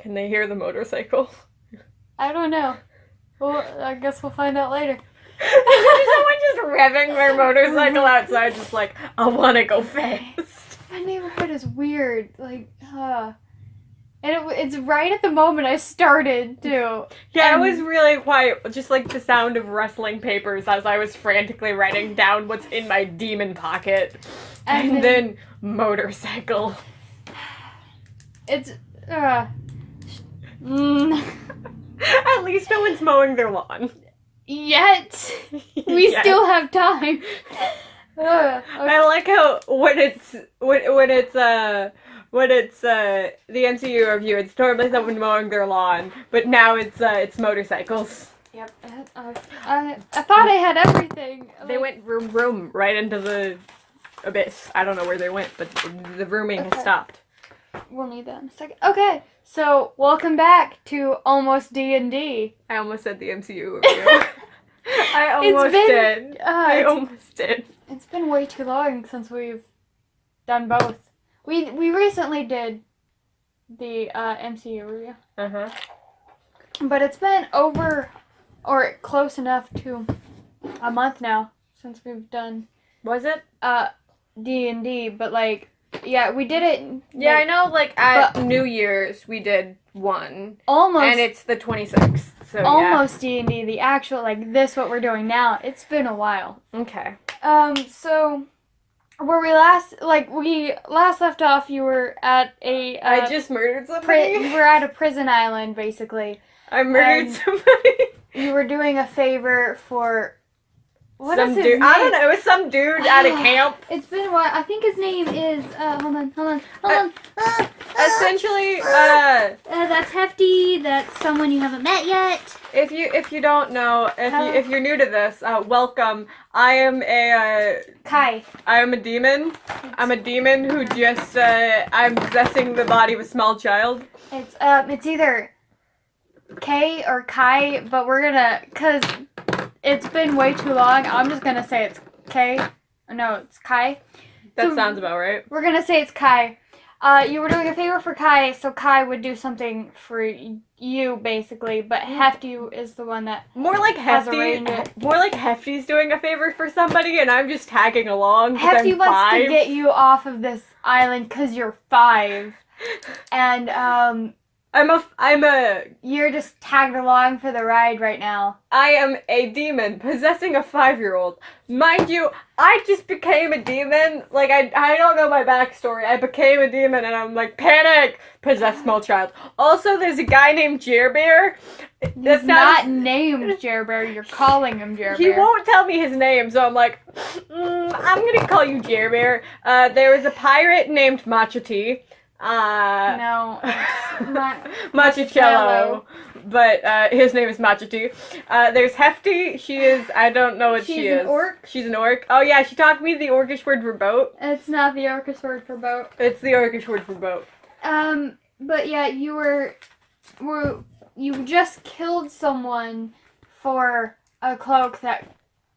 Can they hear the motorcycle? I don't know. Well, I guess we'll find out later. Someone just revving their motorcycle outside, just like, I want to go fast. My neighborhood is weird. Like, and it's right at the moment I started, too. Yeah, it was really quiet, just like the sound of rustling papers as I was frantically writing down what's in my demon pocket. And then motorcycle. It's, At least no one's mowing their lawn. Yet. We still have time. Okay. I like how when it's the MCU review, it's totally someone mowing their lawn, but now it's motorcycles. Yep. I thought I had everything. They went vroom vroom right into the abyss. I don't know where they went, but the vrooming has stopped. We'll need that in a second. Okay, so welcome back to Almost D&D. I almost said the MCU review. I almost did. I almost did. It's been way too long since we've done both. We recently did the MCU review. Uh-huh. But it's been over, or close enough to a month now since we've done... Was it? D&D, but like... Yeah, we did it... Yeah, I know, like, at New Year's, we did one. Almost. And it's the 26th, so almost D&D, the actual, like, this, what we're doing now. It's been a while. Okay. So, where we last left off, you were at a... I just murdered somebody? You were at a prison island, basically. I murdered somebody? You were doing a favor for... What some is his dude. name? I don't know. It was some dude at a camp. It's been a while. I think his name is. Hold on. Essentially, that's Hefty. That's someone you haven't met yet. If you don't know, if you're new to this, welcome. I am Kai. I am a demon. I'm a demon who just I'm possessing the body of a small child. It's either K or Kai, but we're gonna cause. It's been way too long. I'm just gonna say it's K. No, it's Kai. That sounds about right. We're gonna say it's Kai. You were doing a favor for Kai, so Kai would do something for you, basically. But Hefty is the one that more like Hefty's doing a favor for somebody, and I'm just tagging along. Hefty wants to get you off of this island because you're 5, and You're just tagged along for the ride right now. I am a demon possessing a 5-year-old. Mind you, I just became a demon. Like, I don't know my backstory. I became a demon and I'm like, panic! Possess small child. Also, there's a guy named Jerbear. He's not named Jerbear. You're calling him Jerbear. He won't tell me his name, so I'm like, I'm gonna call you Jerbear. There was a pirate named Machete. No, Machicello, but his name is Machete. There's Hefty. She is, I don't know what she is. She's an orc? She's an orc. Oh yeah, she taught me the orcish word for boat. It's not the orcish word for boat. It's the orcish word for boat. But yeah, you just killed someone for a cloak that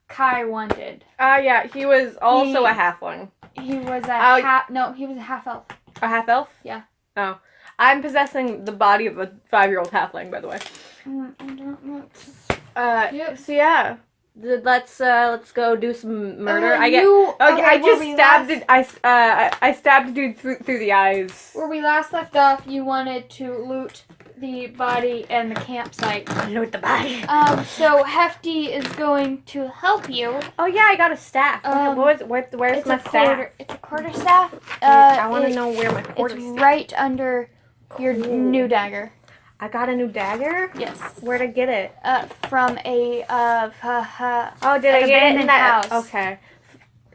Kai wanted. Yeah, he was also a halfling. He was he was a half elf. A half elf? Yeah. Oh. I'm possessing the body of a 5-year-old halfling, by the way. Yep. So yeah. Let's go do some murder. I stabbed a dude through the eyes. Where we last left off, you wanted to loot the body and the campsite. Loot the body. So Hefty is going to help you. Oh yeah, I got a staff. Where's my staff? It's a quarter staff. I want to know where my quarter staff. It's right under your new dagger. I got a new dagger? Yes. Where'd I get it? From a did I get it in that house? Okay.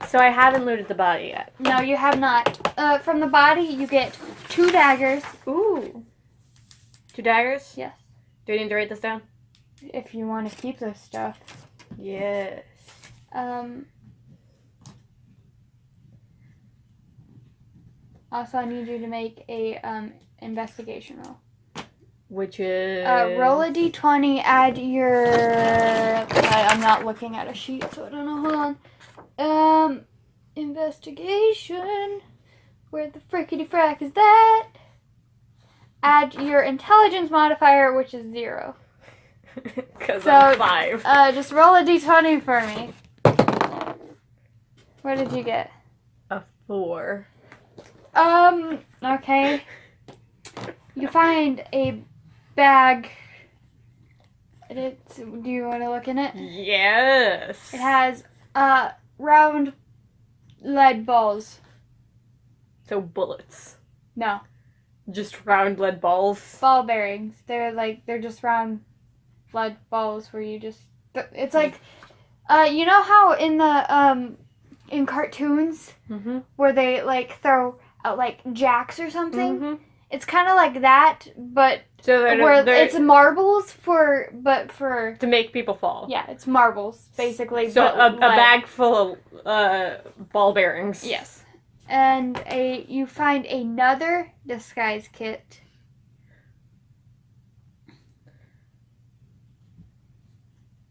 So I haven't looted the body yet. No, you have not. From the body, you get 2 daggers. Ooh. 2 daggers? Yes. Do I need to write this down? If you want to keep this stuff. Yes. Also, I need you to make a investigation roll. Which is... roll a d20, add your... I'm not looking at a sheet, so I don't know. Hold on. Investigation. Where the frickety frack is that? add your intelligence modifier, which is 0. Because I'm 5. Just roll a d20 for me. What did you get? A 4. Okay. You find a bag. Do you want to look in it? Yes. It has round lead balls. So bullets. No. Just round lead balls. Ball bearings. They're just round lead balls where you just. It's like, you know how in the in cartoons where they like throw out like jacks or something. Mm-hmm. It's kind of like that, but so it's marbles for to make people fall. Yeah, it's marbles basically. So a bag full of ball bearings. Yes, and you find another disguise kit.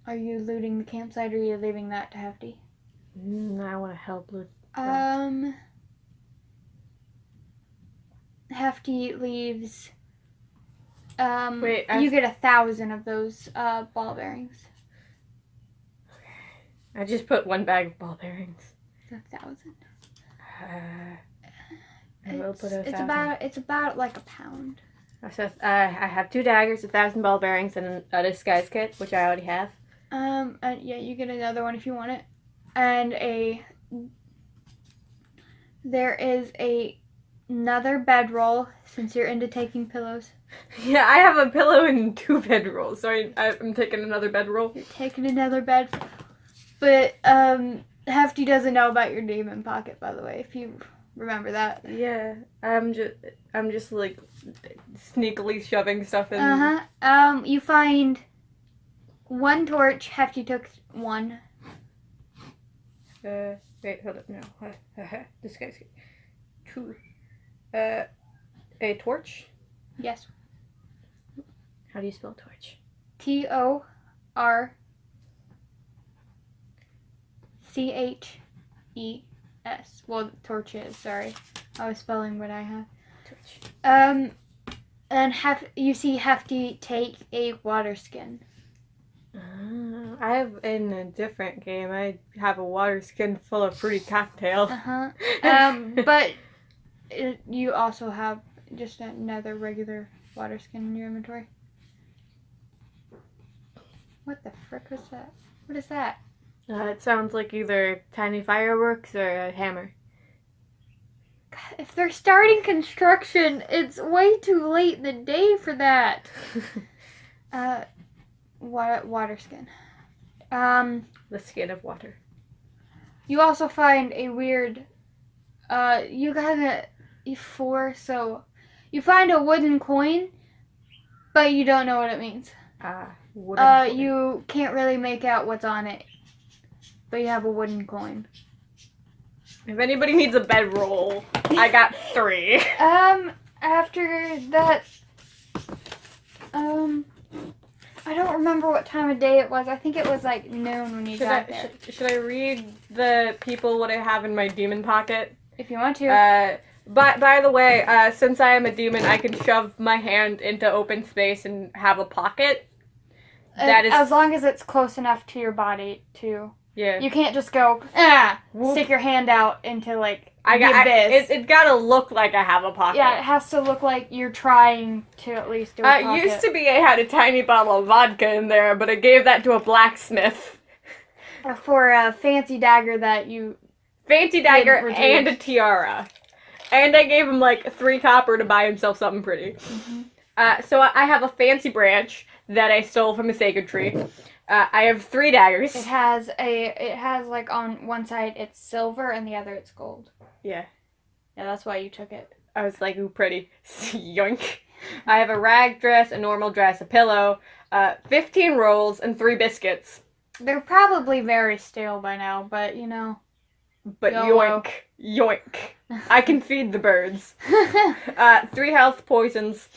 Are you looting the campsite, or are you leaving that to Hefty? I want to help loot. Hefty leaves. Wait, you get 1,000 of those ball bearings. I just put 1 bag of ball bearings. 1,000. I will put 1,000. It's about like a pound. So I have 2 daggers, 1,000 ball bearings, and a disguise kit, which I already have. Yeah, you get another one if you want it, and there is another bedroll, since you're into taking pillows. Yeah, I have a pillow and 2 bedrolls, so I'm taking another bedroll. You're taking another bed, but Hefty doesn't know about your demon pocket, by the way, if you remember that. Yeah, I'm just like sneakily shoving stuff in. You find 1 torch. Hefty took 1. Wait, hold up, no. This guy's 2. A torch? Yes. How do you spell torch? TORCHES. Well, torches, sorry. I was spelling what I have. Torch. And you see Hefty take a water skin. I have in a different game. I have a water skin full of fruity cocktail. But you also have just another regular water skin in your inventory. What the frick was that? What is that? It sounds like either tiny fireworks or a hammer. God, if they're starting construction, it's way too late in the day for that. Water skin. The skin of water. You also find a weird. You got a 4, so you find a wooden coin, but you don't know what it means. Wooden coin. You can't really make out what's on it, but you have a wooden coin. If anybody needs a bedroll, I got 3. After that, I don't remember what time of day it was. I think it was like noon when you got there. Should I read the people what I have in my demon pocket? If you want to. By the way, since I am a demon, I can shove my hand into open space and have a pocket. That is, as long as it's close enough to your body to. Yeah. You can't just go stick your hand out into like It's gotta look like I have a pocket. Yeah, it has to look like you're trying to at least do a pocket. It used to be I had a tiny bottle of vodka in there, but I gave that to a blacksmith. For a fancy dagger that you. Fancy dagger and a tiara. And I gave him like 3 copper to buy himself something pretty. Mm-hmm. So I have a fancy branch that I stole from a sacred tree. I have 3 daggers. It has like on one side it's silver and the other it's gold. Yeah. Yeah, that's why you took it. I was like, ooh, pretty. Yoink. I have a rag dress, a normal dress, a pillow, 15 rolls, and 3 biscuits. They're probably very stale by now, but you know. But yoink. Yoink. I can feed the birds. 3 health potions.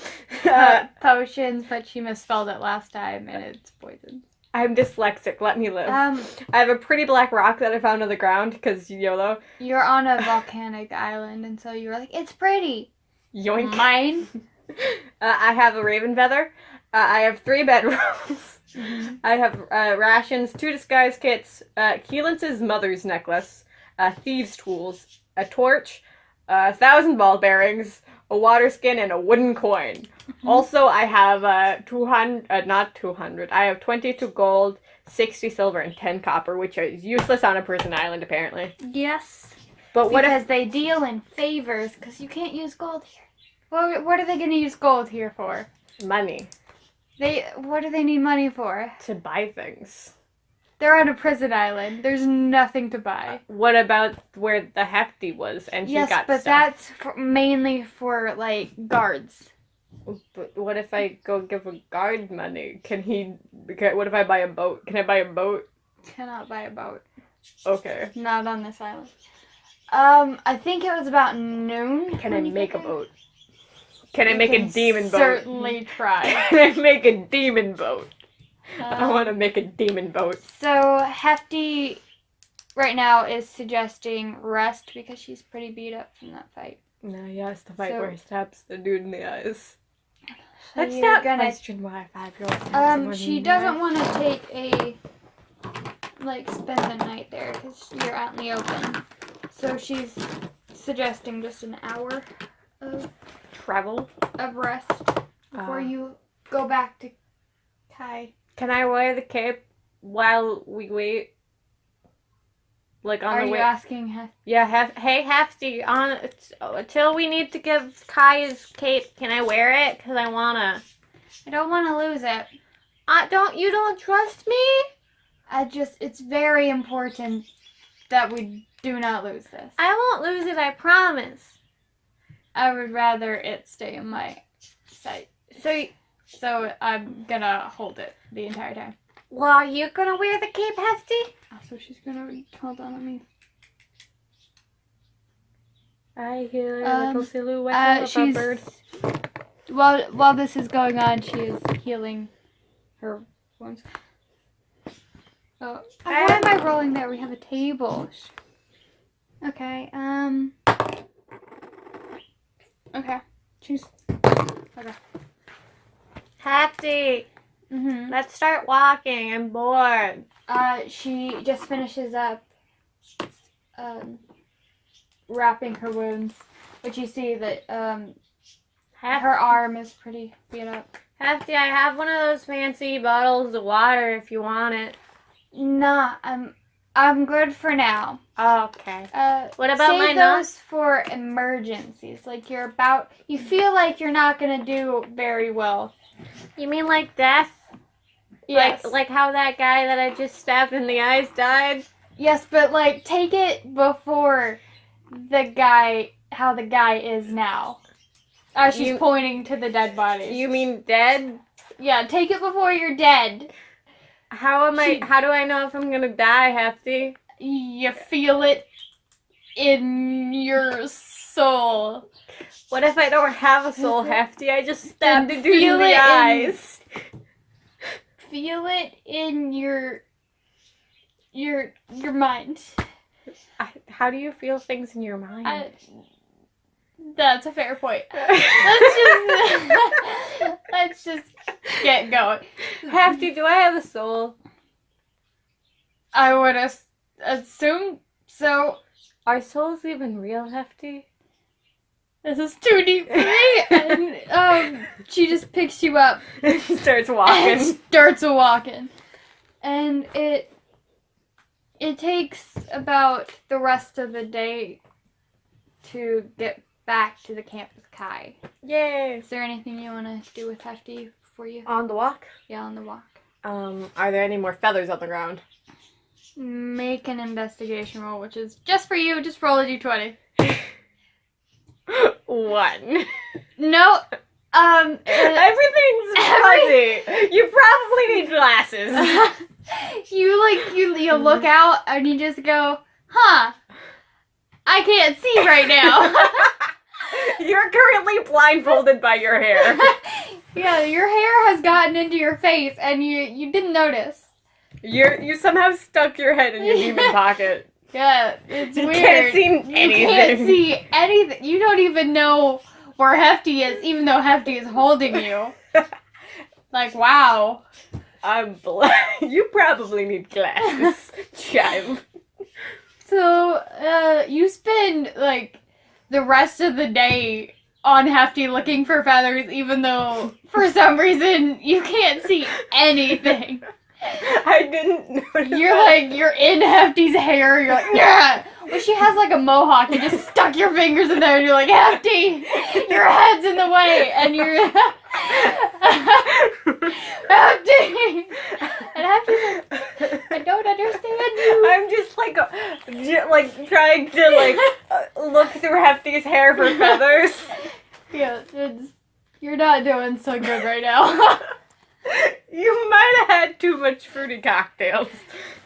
Potions, but she misspelled it last time and it's poisons. I'm dyslexic. Let me live. I have a pretty black rock that I found on the ground because YOLO. You're on a volcanic island, and so you were like, "It's pretty." Yoink. Mine. I have a raven feather. I have 3 bedrolls. Mm-hmm. I have rations, 2 disguise kits, Keelance's mother's necklace, thieves' tools, a torch, 1,000 ball bearings, a water skin, and a wooden coin. Mm-hmm. Also, I have 200, not 200, I have 22 gold, 60 silver, and 10 copper, which is useless on a prison island, apparently. Yes. But what because if they deal in favors, because you can't use gold here. What are they going to use gold here for? money What do they need money for? to buy things? They're on a prison island. There's nothing to buy. What about where the Hefty was and she got Yes, but stuff? that's mainly for, like, guards. But what if I go give a guard money? What if I buy a boat? Can I buy a boat? Cannot buy a boat. Okay. Not on this island. I think it was about noon. Can I make a boat? Can I make a demon boat? Certainly try. Can I make a demon boat? I want to make a demon boat. So, Hefty right now is suggesting rest because she's pretty beat up from that fight. No, yes, the fight where he stabs the dude in the eyes. So Let's not question why a 5-year-old she doesn't want to take spend the night there because you're out in the open. So she's suggesting just an hour of travel of rest before you go back to Kai. Can I wear the cape while we wait? Like on Are the way? you asking Hefty? Yeah, hey Hefty, until we need to give Kai his cape, can I wear it? Cause I wanna. I don't want to lose it. You don't trust me? It's very important that we do not lose this. I won't lose it, I promise. I would rather it stay in my sight. So I'm gonna hold it the entire time. Well, are you gonna wear the cape, Hefty? So she's gonna hold on, let me. I hear a little silhouette of a bird. While this is going on, she is healing her wounds. Oh, why am I rolling there? We have a table. Okay, okay. Okay. Hefty, Mm-hmm. let's start walking. I'm bored. She just finishes up, wrapping her wounds, but you see that, her arm is pretty beat up. Hefty, I have one of those fancy bottles of water if you want it. Nah, I'm good for now. Oh, okay. What about save my those for emergencies. Like you feel like you're not gonna do very well. You mean like death? Yes. Like how that guy that I just stabbed in the eyes died? Yes, but take it before how the guy is now. She's pointing to the dead body. You mean dead? Yeah, take it before you're dead. How do I know if I'm gonna die, Hefty? You feel it in your soul. What if I don't have a soul, Hefty? I just stabbed a dude in the eyes. Feel it in your mind. How do you feel things in your mind? That's a fair point. Let's just get going. Hefty, do I have a soul? I would assume so. Are souls even real, Hefty? This is too deep for me. And she just picks you up. She starts walking. And it takes about the rest of the day to get back to the camp with Kai. Yay! Is there anything you want to do with Hefty before you? On the walk? Yeah, on the walk. Are there any more feathers on the ground? Make an investigation roll, which is just for you. Just roll a d20. 1. No. Everything's fuzzy. You probably need glasses. You look out and you just go, huh? I can't see right now. You're currently blindfolded by your hair. Yeah, your hair has gotten into your face and you didn't notice. You somehow stuck your head in your demon pocket. Yeah, it's weird. You can't see anything. You can't see anything. You don't even know where Hefty is, even though Hefty is holding you. Like, wow. You probably need glasses, child. So, you spend, like, the rest of the day on Hefty looking for feathers, even though, for some reason, you can't see anything. I didn't notice. You're in Hefty's hair, you're like, yeah! Well, she has, like, a mohawk, you just stuck your fingers in there, and you're like, Hefty! Your head's in the way! And you're... Hefty! And Hefty's like, I don't understand you. I'm just, like trying to, look through Hefty's hair for feathers. Yeah, you're not doing so good right now. You might have had too much fruity cocktails.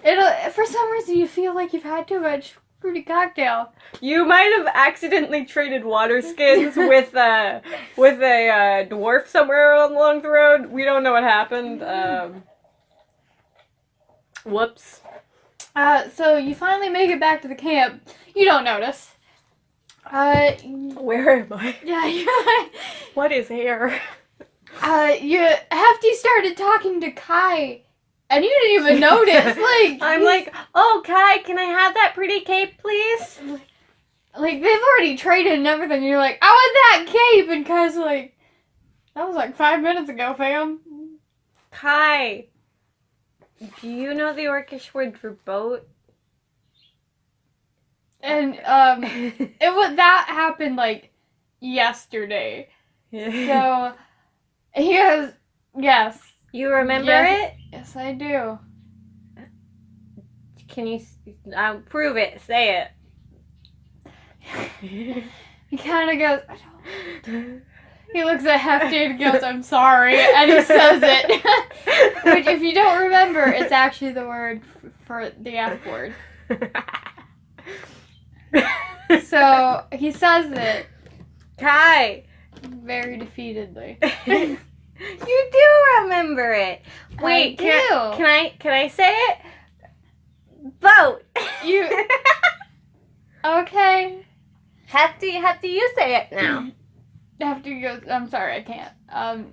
For some reason, you feel like you've had too much fruity cocktail. You might have accidentally traded water skins with a dwarf somewhere along the road. We don't know what happened. Whoops. So you finally make it back to the camp. You don't notice. Where am I? Yeah, you're like... What is hair? Hefty started talking to Kai, and you didn't even notice. I'm like, oh, Kai, can I have that pretty cape, please? Like, they've already traded and everything. You're like, I want that cape, and Kai's like, that was like 5 minutes ago, fam. Kai, do you know the Orcish word for boat? And that happened like yesterday. So he goes, yes. You remember it? Yes, I do. Can you prove it? Say it. He kind of goes, I don't. He looks at Hefty and goes, I'm sorry, and he says it. Which, if you don't remember, it's actually the word for the F word. So, he says it. Kai! Very defeatedly. You do remember it. Wait, I can I say it? Boat! You... Okay. Hefty, you say it now. Hefty goes, I'm sorry, I can't.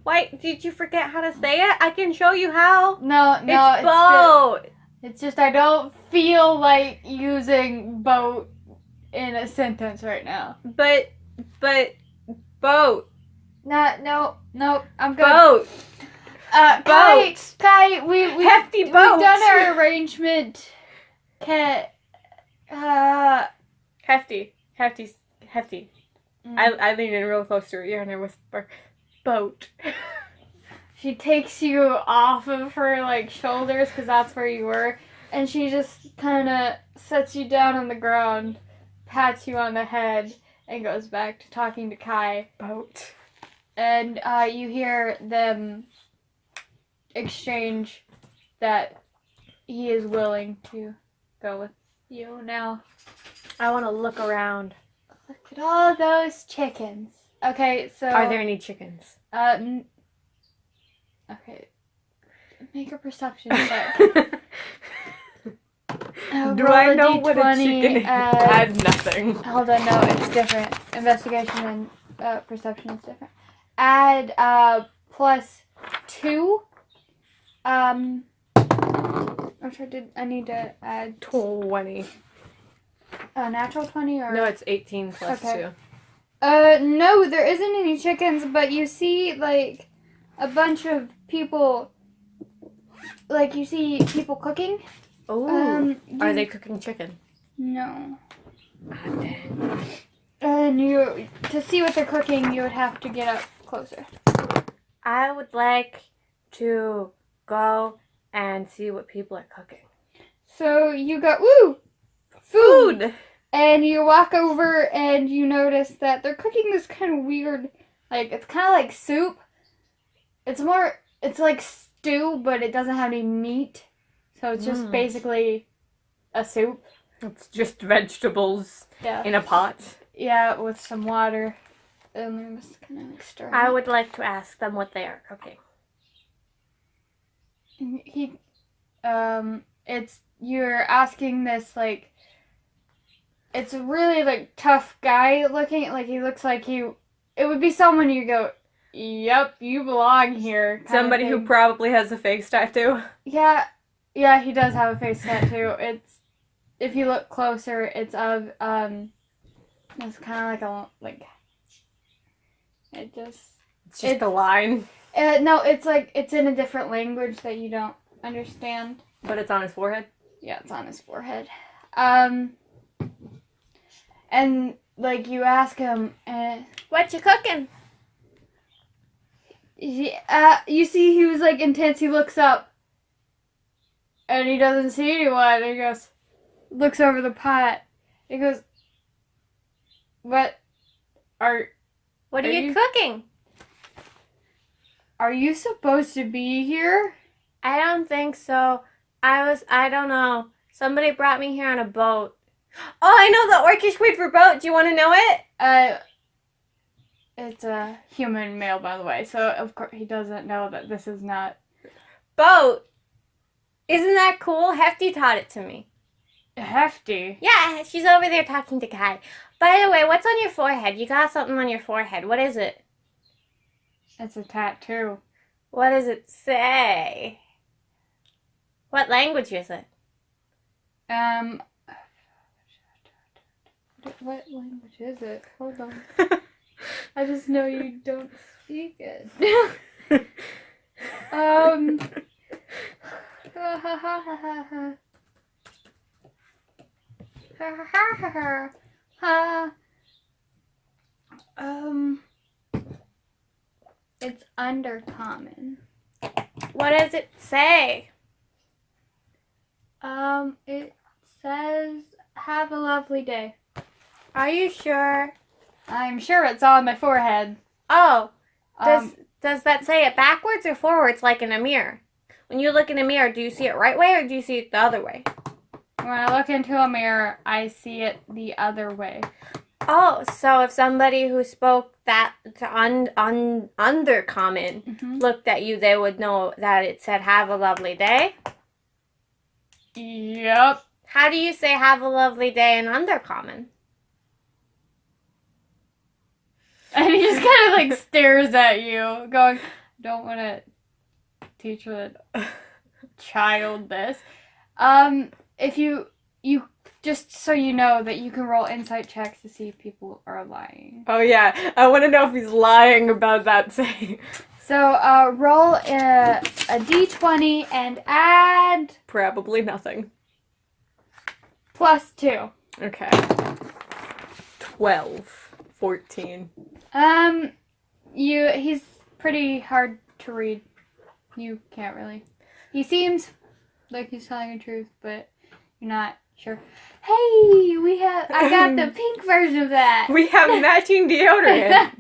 Wait, did you forget how to say it? I can show you how. No, it's boat. It's just I don't feel like using boat in a sentence right now. But, boat. No, I'm good. Boat. Boat. Kai, we Hefty boat. We've done our arrangement. Hefty. I lean in real close to her ear and I whisper, boat. She takes you off of her, like, shoulders, because that's where you were, and she just kind of sets you down on the ground, pats you on the head, and goes back to talking to Kai. Boat. And you hear them exchange that he is willing to go with you now. I want to look around. Look at all those chickens. Okay, so... Are there any chickens? Okay. Make a perception check. Do I know what a chicken is? I have nothing. Hold on, no, it's different. Investigation and perception is different. Add +2. I need to add 20. A natural 20 or... No, it's 18 plus okay. 2. No, there isn't any chickens, but you see, like, a bunch of people, like, you see people cooking. Oh, are they cooking chicken? No. Oh, dang. And to see what they're cooking, you would have to get up closer. I would like to go and see what people are cooking. So you go, woo! Food! And you walk over and you notice that they're cooking this kind of weird, like, it's kind of like soup. It's like stew, but it doesn't have any meat. So it's just basically a soup. It's just vegetables in a pot. Yeah, with some water. And they're just kind of like stirring. I would like to ask them what they are cooking. You're asking this, like, it's a really, like, tough guy looking, like, he looks like he it would be someone you go, yep, you belong here. Somebody who probably has a face tattoo. Yeah, he does have a face tattoo. It's, if you look closer, it's of, it's kind of It's just a line. No, it's in a different language that you don't understand. But it's on his forehead? Yeah, it's on his forehead. And, like, you ask him, what you cooking? You see he was, like, intense. He looks up, and he doesn't see anyone. And he goes, looks over the pot. He goes, what are you cooking? Are you supposed to be here? I don't think so. I don't know. Somebody brought me here on a boat. Oh, I know the Orcish word for boat. Do you want to know it? It's a human male, by the way, so of course he doesn't know that this is not... Boat. Isn't that cool? Hefty taught it to me. Hefty? Yeah, she's over there talking to Kai. By the way, what's on your forehead? You got something on your forehead. What is it? It's a tattoo. What does it say? What language is it? What language is it? Hold on. I just know you don't speak it. It's undercommon. What does it say? It says, have a lovely day. Are you sure? I'm sure it's on my forehead. Oh, does that say it backwards or forwards like in a mirror? When you look in a mirror, do you see it right way or do you see it the other way? When I look into a mirror, I see it the other way. Oh, so if somebody who spoke that undercommon looked at you, they would know that it said, have a lovely day? Yep. How do you say have a lovely day in undercommon? And he just kind of like stares at you, going, don't want to teach the child this. If you just so you know that you can roll insight checks to see if people are lying. Oh yeah, I want to know if he's lying about that saying. So roll a d20 and add... Probably nothing. +2. Okay. 12. 14. He's pretty hard to read. You can't really. He seems like he's telling the truth, but you're not sure. Hey, I got the pink version of that. We have matching deodorant.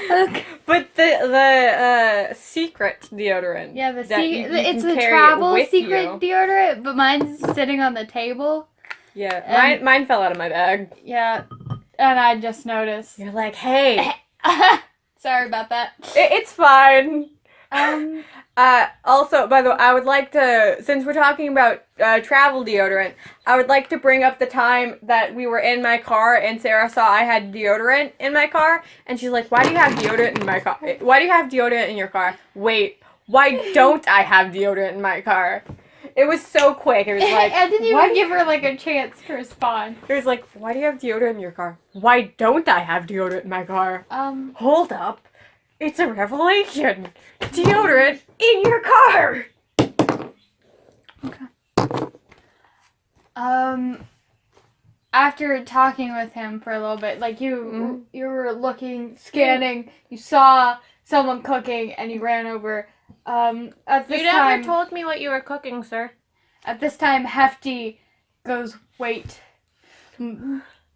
Okay. But the secret deodorant. Yeah, it's the travel secret deodorant, but mine's sitting on the table. Yeah, mine fell out of my bag. Yeah, and I just noticed. You're like, hey. Sorry about that. It's fine. Also, by the way, I would like to, since we're talking about travel deodorant, I would like to bring up the time that we were in my car and Sarah saw I had deodorant in my car, and she's like, why do you have deodorant in my car? Why do you have deodorant in your car? Wait, why don't I have deodorant in my car? It was so quick. It was like, I didn't even give her like a chance to respond. It was like, why do you have deodorant in your car? Why don't I have deodorant in my car? Hold up. It's a revelation. Deodorant in your car. Okay. After talking with him for a little bit, like you were looking, scanning, you saw someone cooking, and you ran over. At this you never told me what you were cooking, sir. At this time, Hefty goes, wait.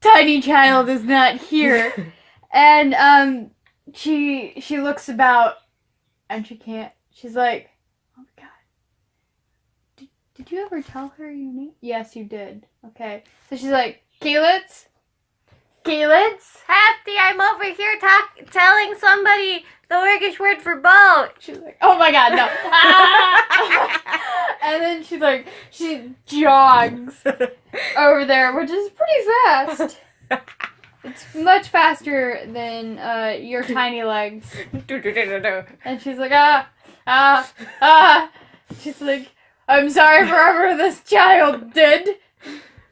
Tiny child is not here. And, she looks about, and she can't. She's like, oh my god. Did you ever tell her your name? Yes, you did. Okay. So she's like, Keelitz? Keelitz? Hefty, I'm over here telling somebody the Orcish word for boat. She's like, oh my god, no. And then she jogs over there, which is pretty fast. It's much faster than your tiny legs. And she's like, She's like, I'm sorry for whatever this child did.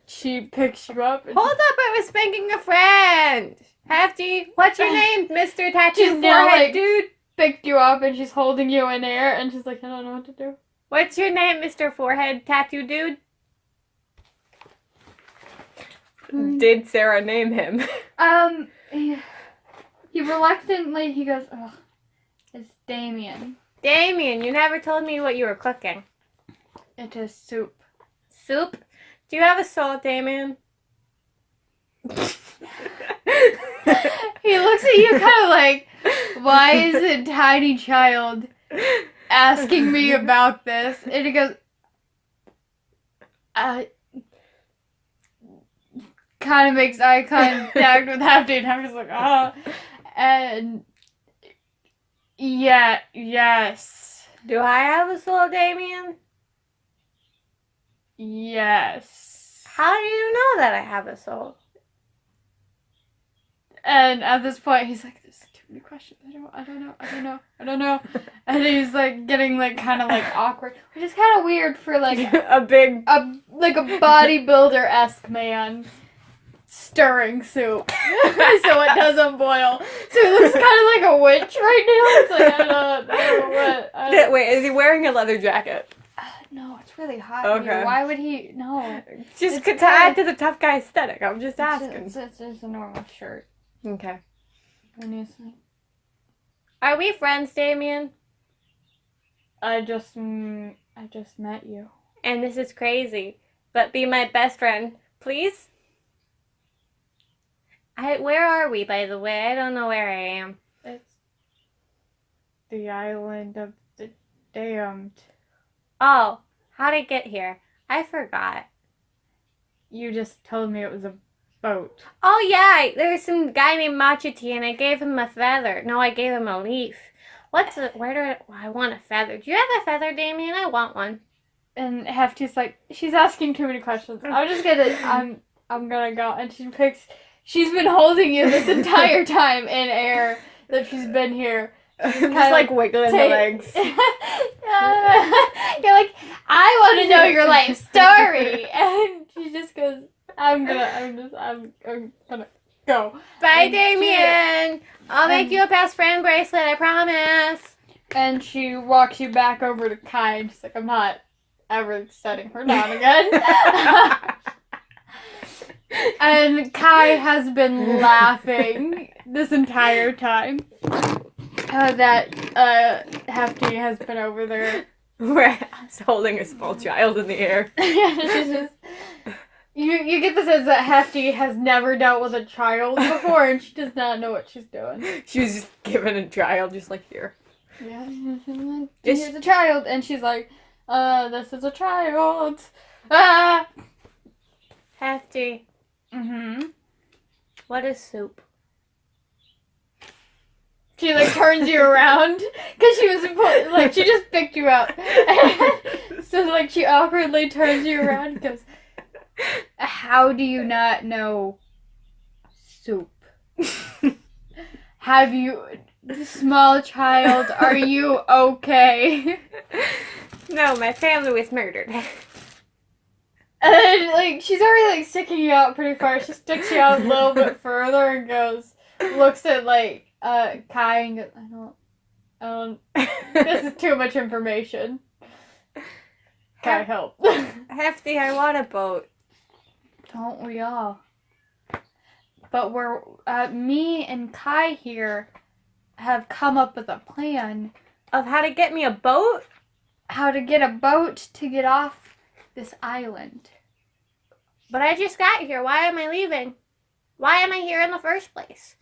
She picks you up. Hold up, I was spanking a friend. Hefty, what's your name, Mr. Tattoo She's now, Forehead like, Dude? Picked you up and she's holding you in air and she's like, I don't know what to do. What's your name, Mr. Forehead Tattoo Dude? Did Sarah name him? He reluctantly, he goes, oh, it's Damien. Damien, you never told me what you were cooking. It is soup. Soup? Do you have a soul, Damien? He looks at you kind of like, why is a tiny child asking me about this? And he goes, kind of makes eye contact with Hefty, and Hefty's like, oh. And, yeah, yes. Do I have a soul, Damien? Yes. How do you know that I have a soul? And at this point, he's like, there's too many questions. I don't know. And he's like getting like kind of like awkward, which is kind of weird for like a bodybuilder-esque man stirring soup so it doesn't boil. So he looks kind of like a witch right now. It's like, I don't know what. Wait, is he wearing a leather jacket? No, it's really hot Okay. here. Why would he? No. Just to add to the tough guy aesthetic. I'm just asking. It's a normal shirt. Okay. And he's like, Are we friends, Damien? I just met you. And this is crazy. But be my best friend, please? Where are we, by the way? I don't know where I am. It's the island of the damned. Oh, how'd I get here? I forgot. You just told me it was a boat. Oh, yeah, there was some guy named Machiti, and I gave him a feather. No, I gave him a leaf. I want a feather. Do you have a feather, Damien? I want one. And Hefty's like, she's asking too many questions. I'm gonna go. And she's been holding you this entire time in air that she's been here. Just like wiggling the legs. You're like, I want to know your life story. And she just goes, I'm gonna go. Bye, Damien. I'll make you a best friend bracelet, I promise. And she walks you back over to Kai, and she's like, I'm not ever setting her down again. And Kai has been laughing this entire time. That Hefty has been over there. We're holding a small child in the air. She's just... You get the sense that Hefty has never dealt with a child before, and she does not know what she's doing. She was just given a child, just like, here. Yeah, here's a child, and she's like, this is a child. Ah! Hefty. Mm-hmm. What is soup? She, like, turns you around, because she was, like, she just picked you up. So, like, she awkwardly turns you around and goes, how do you not know soup? Have you... Small child, are you okay? No, my family was murdered. And, like, she's already, like, sticking you out pretty far. She sticks you out a little bit further and looks at, like, Kai and goes, I don't, this is too much information. Kai, help. Hefty, I want a boat. Don't we all? But me and Kai here have come up with a plan Of how to get me a boat? how to get a boat to get off this island. But I just got here. Why am I leaving? Why am I here in the first place?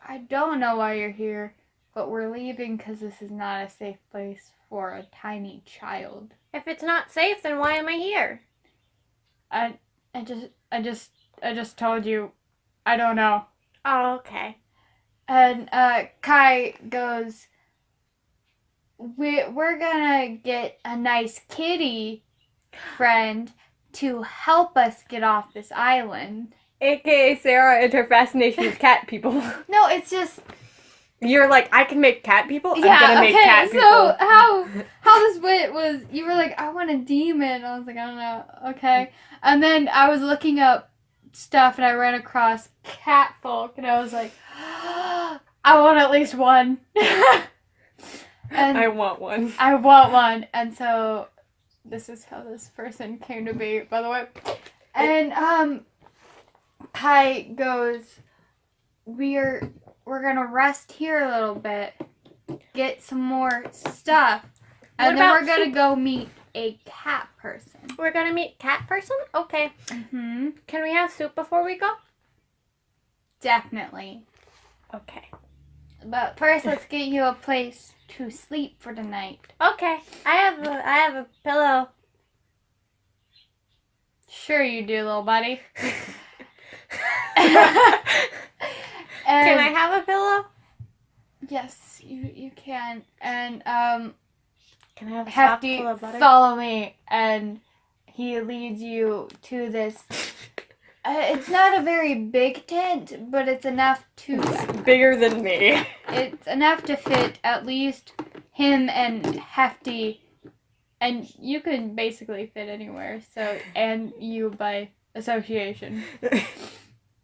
I don't know why you're here, but we're leaving because this is not a safe place for a tiny child. If it's not safe, then why am I here? I just told you, I don't know. Oh, okay. And Kai goes, we're gonna get a nice kitty friend to help us get off this island. AKA Sarah and her fascination with cat people. No, it's just... You're like, I can make cat people? I'm Yeah, gonna make cat people. so how this went was, you were like, I want a demon. I was like, I don't know. Okay. And then I was looking up stuff and I ran across cat folk and I was like, I want at least one. And I want one. I want one. And so this is how this person came to be, by the way. And Kai goes, we're gonna rest here a little bit, get some more stuff, and then we're gonna go meet a cat person. We're gonna meet cat person? Okay. Mm-hmm. Can we have soup before we go? Definitely. Okay. But first, let's get you a place to sleep for the night. Okay. I have a pillow. Sure you do, little buddy. Can I have a pillow? Yes, you can. And Can I have a soft Hefty, full of butter? follow me, and he leads you to this. It's not a very big tent, but it's enough to. Bigger than me. It's enough to fit at least him and Hefty, and you can basically fit anywhere. So, and you by association.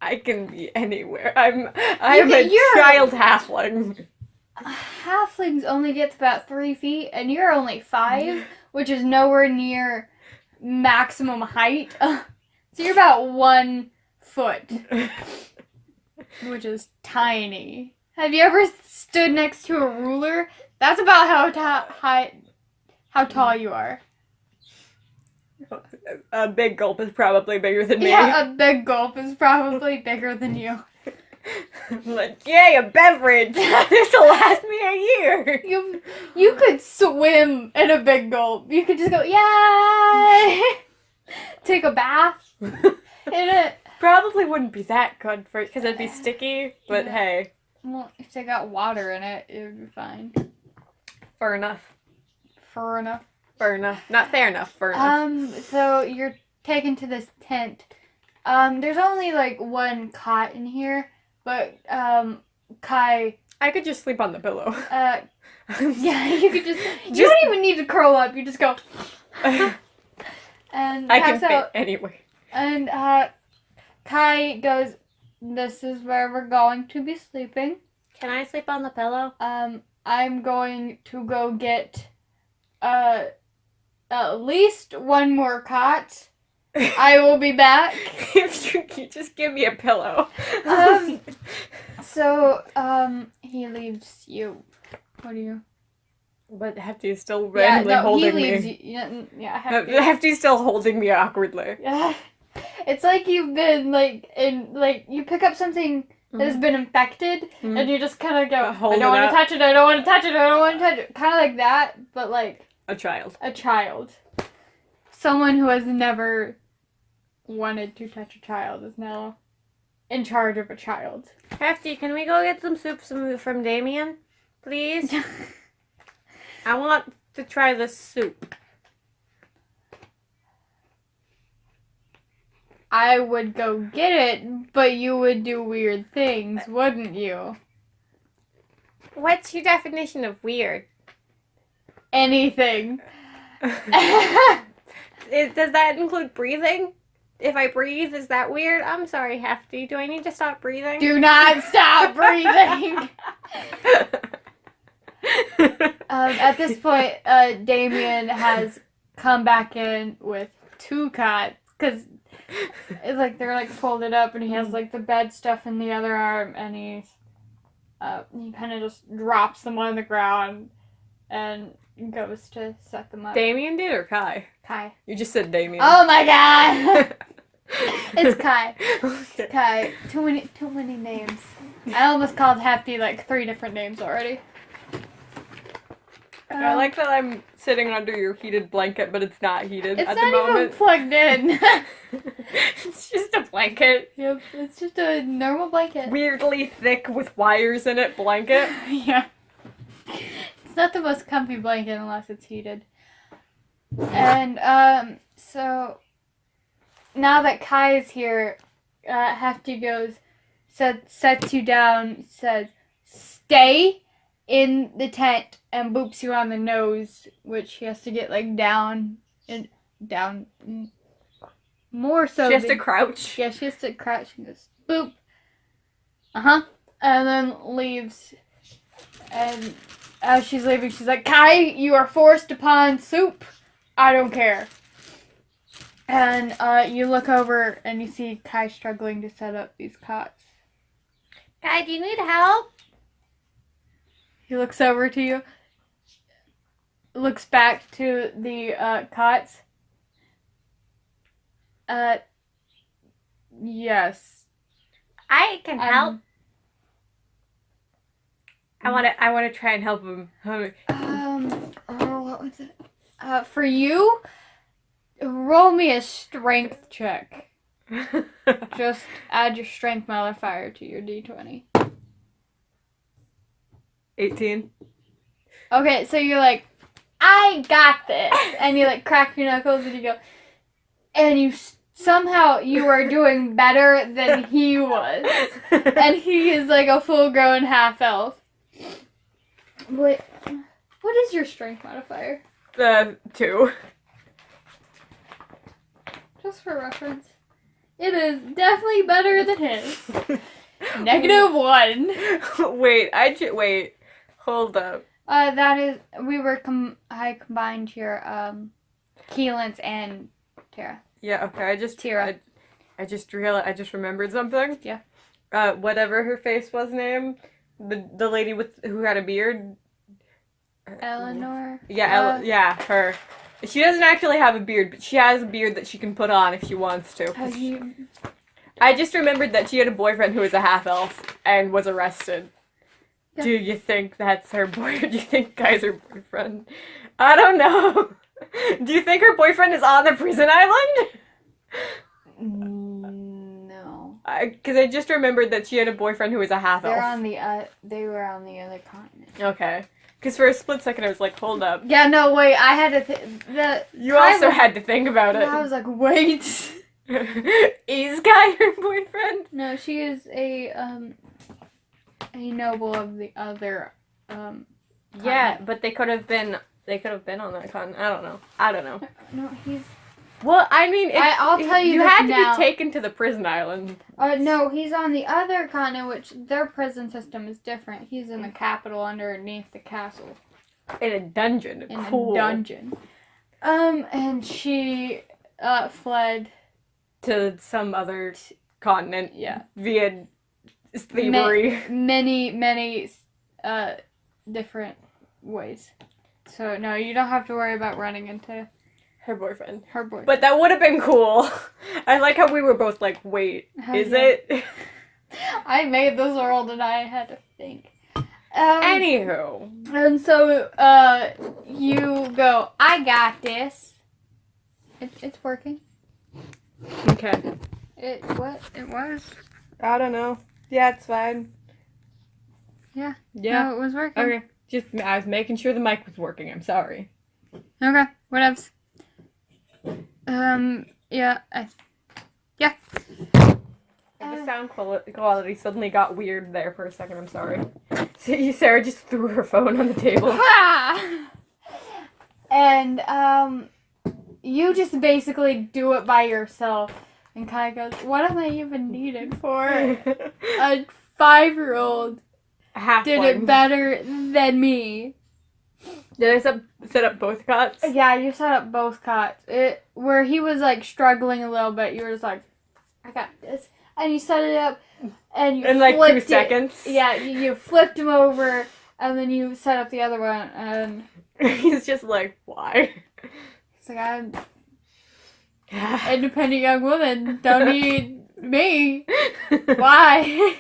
I can be anywhere. I'm a child halfling. Halflings only get about 3 feet, and you're only 5, which is nowhere near maximum height. So you're about 1 foot, which is tiny. Have you ever stood next to a ruler? That's about how tall you are. A big gulp is probably bigger than me. Yeah, a big gulp is probably bigger than you. I'm like, yay, a beverage! This'll last me a year! You could swim in a big gulp. You could just go, yay! Take a bath in it. Probably wouldn't be that good for it because it'd be sticky, but Yeah. hey. Well, if they got water in it, it would be fine. Fair enough. Fair enough. Fair enough. Not fair enough. Fair enough. So you're taken to this tent. There's only like 1 cot in here, but Kai. I could just sleep on the pillow. Yeah, you could just. You don't even need to curl up. You just go. And I can pass out. fit anyway. And Kai goes, this is where we're going to be sleeping. Can I sleep on the pillow? I'm going to go get at least 1 more cot. I will be back. If you just give me a pillow. So he leaves you. What do you? But Hefty's still randomly holding he leaves me. You. Yeah, Hefty. Hefty's still holding me awkwardly. Yeah. It's like you've been you pick up something that has been infected and you just kind of go, I don't want to touch it, I don't want to touch it, I don't want to touch it. Kind of like that, but like a child. A child. Someone who has never wanted to touch a child is now in charge of a child. Hefty, can we go get some soup from Damien, please? I want to try this soup. I would go get it, but you would do weird things, wouldn't you? What's your definition of weird? Anything. Does that include breathing? If I breathe, is that weird? I'm sorry, Hefty. Do I need to stop breathing? Do not stop breathing! At this point, Damien has come back in with 2 cots, because it's like they're like folded up, and he has like the bed stuff in the other arm, and he kind of just drops them on the ground and goes to set them up. Damien did or Kai? Kai. You just said Damien. Oh my god! It's Kai. It's Kai. Too many names. I almost called Hefty like 3 different names already. I like that I'm sitting under your heated blanket, but it's not heated at the moment. It's not even plugged in. It's just a blanket. Yep, it's just a normal blanket. Weirdly thick with wires in it blanket. Yeah. It's not the most comfy blanket unless it's heated. And, so, now that Kai is here, Hefty goes, sets you down, says, "Stay in the tent," and boops you on the nose, which he has to get like down more so. She has to crouch. Yeah, she has to crouch and goes, "Boop." And then leaves. And as she's leaving, she's like, "Kai, you are forced upon soup. I don't care." And you look over and you see Kai struggling to set up these cots. Kai, do you need help? He looks over to you, looks back to the cots. Yes. I can help. I want to try and help him. What was it? For you, roll me a strength check. Just add your strength modifier to your d20. 18. Okay, so you're like, "I got this," and you like crack your knuckles and you go, and you somehow you are doing better than he was, and he is like a full-grown half-elf. Wait, what is your strength modifier? 2. Just for reference. It is definitely better than his. -1. Wait. Hold up. That is, I combined your, Keelan's and Tara. Yeah, okay, I just realized, I just remembered something. Yeah. Whatever her face was named, the lady who had a beard. Eleanor? Yeah, her. She doesn't actually have a beard, but she has a beard that she can put on if she wants to. I just remembered that she had a boyfriend who was a half-elf and was arrested. Yeah. Do you think that's her boyfriend? Do you think Guy's her boyfriend? I don't know. Do you think her boyfriend is on the prison island? No. Because I just remembered that she had a boyfriend who was a half-elf. They were on the other continent. Okay. Because for a split second I was like, hold up. Yeah, no, wait, I had to You also had to think about it. I was like, wait. Is Guy her boyfriend? No, she is a noble of the other, Yeah, but they could have been on that continent. I don't know. No, he's... Well, I mean, I'll tell you this had to now. be taken to the prison island. No, he's on the other continent, which their prison system is different. He's in the capital underneath the castle. In a dungeon. In a dungeon. And she fled to some other continent. Yeah. Via slavery. Many different ways. So no, you don't have to worry about running into her boyfriend. But that would have been cool. I like how we were both like, wait, is it? I made this world and I had to think. Anywho. And so, you go, "I got this." It's working. Okay. It was? I don't know. Yeah, it's fine. Yeah. Yeah. No, it was working. Okay. I was making sure the mic was working. I'm sorry. Okay. Whatevs. Yeah. Yeah. The sound quality suddenly got weird there for a second. I'm sorry. Sarah just threw her phone on the table. And, you just basically do it by yourself. And Kai goes, "What am I even needed for?" A 5-year-old did it better than me. Did I set up both cots? Yeah, you set up both cots. Where he was, like, struggling a little bit, you were just like, "I got this." And you set it up, and you in like 2 seconds? Yeah, you flipped him over, and then you set up the other one, and... He's just like, why? He's like, "I'm independent young woman. Don't need me. Why?"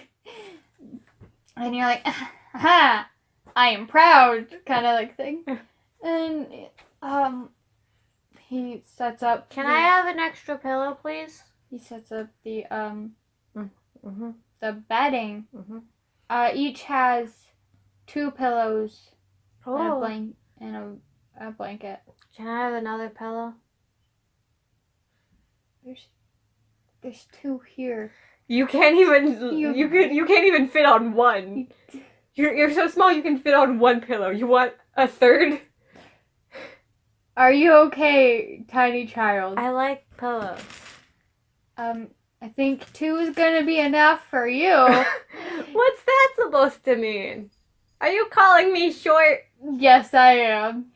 And you're like, "Ha! I am proud," kind of like thing. And, he sets up... Can I have an extra pillow, please? He sets up the, the bedding. Each has 2 pillows and a blanket. Can I have another pillow? There's 2 here. You can't even you can't even fit on one. You're so small you can fit on one pillow. You want a third? Are you okay, tiny child? I like pillows. I think 2 is gonna be enough for you. What's that supposed to mean? Are you calling me short? Yes, I am.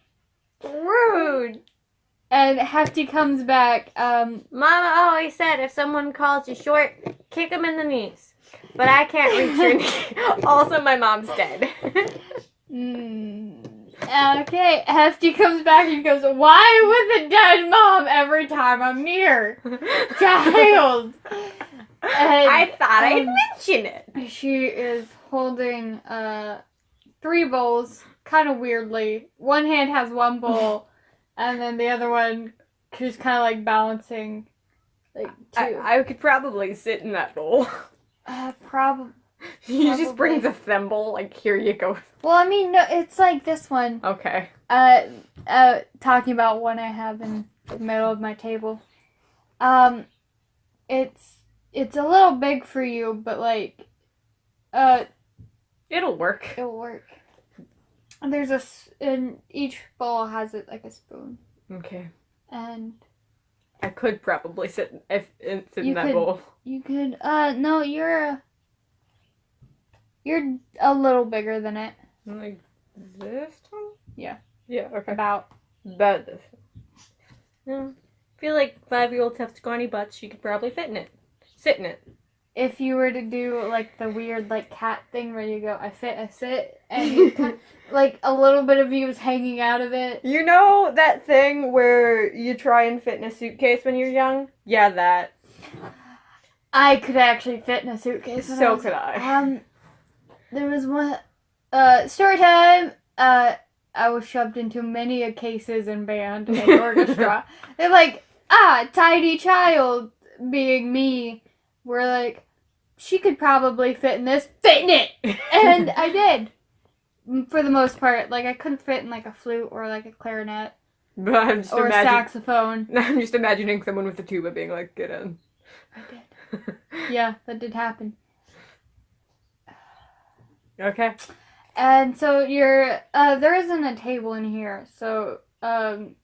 Rude. And Hefty comes back. Mama always said if someone calls you short, kick them in the knees. But I can't reach your knee. Also, my mom's dead. Okay, Hefty comes back and goes, "Why with a dead mom every time I'm near? Child!" And, I thought I'd mention it. She is holding 3 bowls, kind of weirdly. One hand has one bowl, and then the other one, she's kind of like balancing, like 2. I could probably sit in that bowl. Probably. He just brings a thimble, like, here you go. Well, I mean, no, it's like this one. Okay. Talking about one I have in the middle of my table. It's a little big for you, but like, It'll work. it'll work. And each bowl has it like a spoon, Okay. and I could probably sit in You that could- bowl. you could. No, you're a little bigger than it. Like this one? Yeah. Yeah, okay. About. About this. I feel like 5-year-olds have scrawny butts. You could probably fit in it. Sit in it. If you were to do like the weird like cat thing where you go, I sit, and you like a little bit of you is hanging out of it. You know that thing where you try and fit in a suitcase when you're young? Yeah, that. I could actually fit in a suitcase. when So was- could I. There was one. Story time. I was shoved into many a cases and band and orchestra. They're like, tiny child, being me. We're like, she could probably fit in this. Fit in it! And I did. For the most part. Like, I couldn't fit in, like, a flute or, like, a clarinet. But I'm just Or a saxophone. I'm just imagining someone with a tuba being like, get in. I did. Yeah, that did happen. Okay. And so you're, there isn't a table in here. So,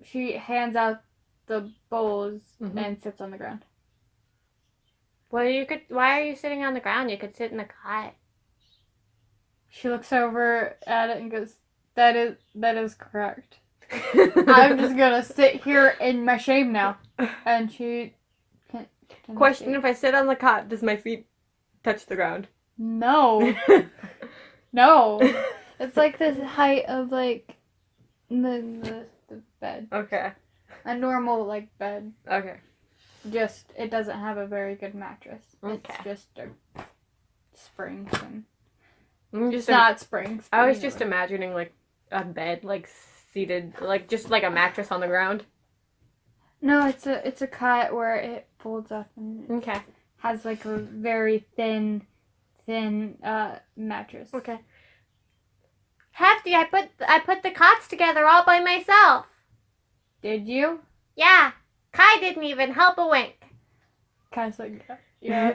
she hands out the bowls and sits on the ground. Well, why are you sitting on the ground? You could sit in the cot. She looks over at it and goes, that is correct. I'm just gonna sit here in my shame now. And she can Question, if I sit on the cot, does my feet touch the ground? No. No. It's like the height of like the bed. Okay. A normal like bed. Okay. Just it doesn't have a very good mattress. Okay. It's just a springs and It's not springs. I was but just you know. imagining like a bed, like seated, like just like a mattress on the ground. No, it's a cot where it folds up and it Okay. has like a very thin mattress. Okay. Hefty, I put the cots together all by myself. Did you? Yeah. Kai didn't even help a wink. Kind of like yeah.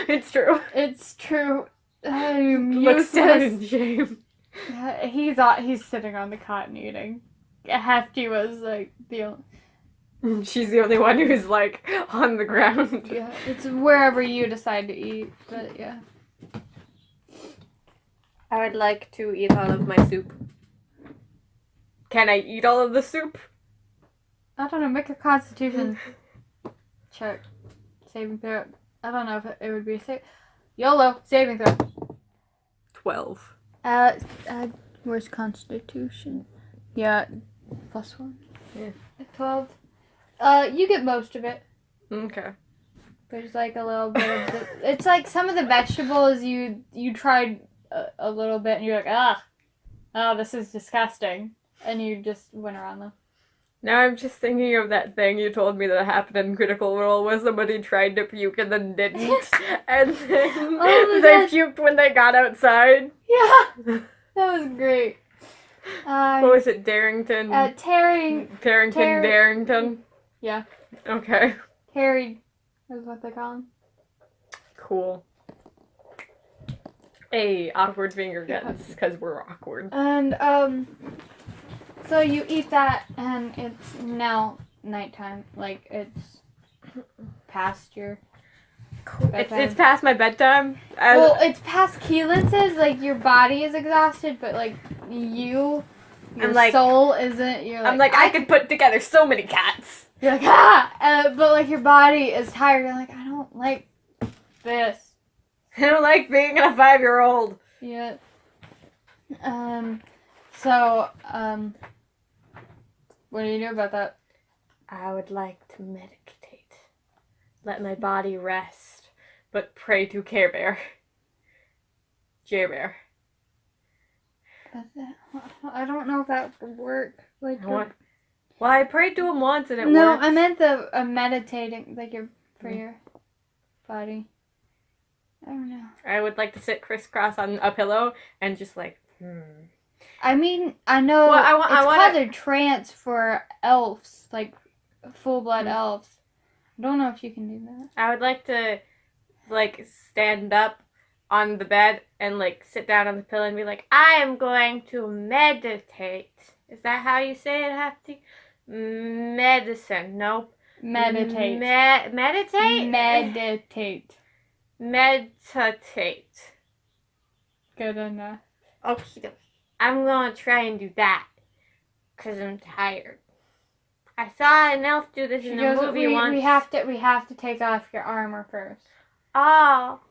It's true. It's true. I'm Looks down useless. in shame. He's sitting on the cot and eating. Hefty was like the only. She's the only one who's like on the ground. Yeah, it's wherever you decide to eat, but yeah. I would like to eat all of my soup. Can I eat all of the soup? I don't know. Make a Constitution check, saving throw. I don't know if it would be a save. YOLO saving throw. 12. Where's Constitution? Yeah, +1. Yeah. 12. You get most of it. Okay. There's like a little bit of the, it's like some of the vegetables you tried a little bit and you're like, oh, this is disgusting. And you just went around them. Now I'm just thinking of that thing you told me that happened in Critical Role where somebody tried to puke and then didn't. And then Oh my they God. puked when they got outside. Yeah! That was great. What was it? Darrington? Tarrington. Darrington? Yeah. Okay. Terry is what they call him. Cool. A awkward finger guns, because we're awkward. And, so you eat that, and it's now nighttime. Like, it's past your bedtime. It's past my bedtime. Well, it's past Keelance's. Like, your body is exhausted, but, like, your soul isn't. You're like, I'm like, I could put together so many cats. You're like, ah! But, like, your body is tired. You're like, I don't like this. I don't like being a 5-year-old. Yeah. What do you do about that? I would like to meditate. Let my body rest, but pray to Care Bear. Bear. I don't know if that would work. Like, Well, I prayed to him once and it no, worked. I meant the meditating, like for your body. I don't know. I would like to sit crisscross on a pillow and just like, I mean, I know Well, it's called a trance for elves, like full-blood elves. I don't know if you can do that. I would like to, like, stand up on the bed and, like, sit down on the pillow and be like, I am going to meditate. Is that how you say it, Hefty? Medicine. Nope. Meditate. Meditate? Meditate. Meditate. Good enough. Okay. I'm going to try and do that. Because I'm tired. I saw an elf do this in a movie once. We have to take off your armor first. Oh.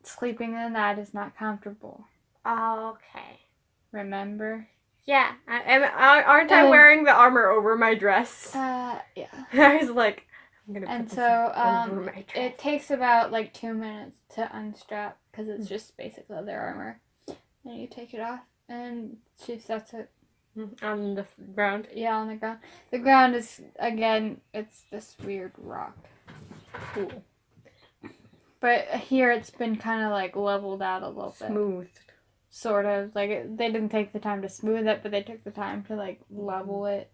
Sleeping in the night is not comfortable. Oh, okay. Remember? Yeah. Aren't I wearing the armor over my dress? Yeah. I was like, I'm going to put And this so, over my dress. it takes about, 2 minutes to unstrap, because it's just basic leather armor. And you take it off, and she sets it. On the ground? Yeah, on the ground. The ground is, again, it's this weird rock. Cool. But here it's been kind of, leveled out a little bit. Smoothed. Sort of. They didn't take the time to smooth it, but they took the time to, level it.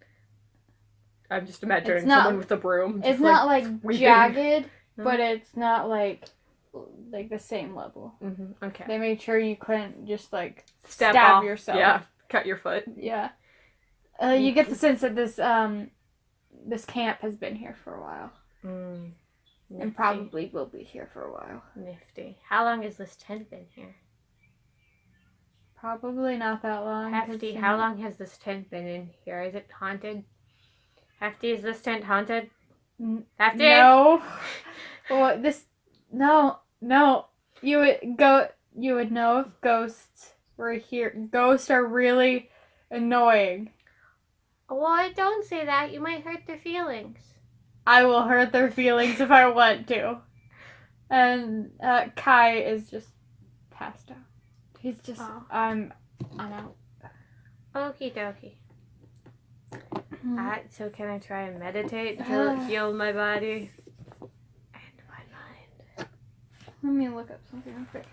I'm just imagining It's not- someone with a broom. It's just, not, sweeping. jagged, but it's not, the same level. Mm-hmm. Okay. They made sure you couldn't just, Stab stab off. yourself. Yeah. Cut your foot. Yeah. You get the sense that this camp has been here for a while. And probably will be here for a while. Nifty. How long has this tent been here? Probably not that long. Hefty, how long has this tent been in here? Is it haunted? Hefty, is this tent haunted? Hefty? No. Well, no. You would know if ghosts were here. Ghosts are really annoying. Well, don't say that. You might hurt their feelings. I will hurt their feelings if I want to. And Kai is just passed out. He's just I'm out. Okie dokie. Alright, so can I try and meditate to heal my body and my mind? Let me look up something real quick.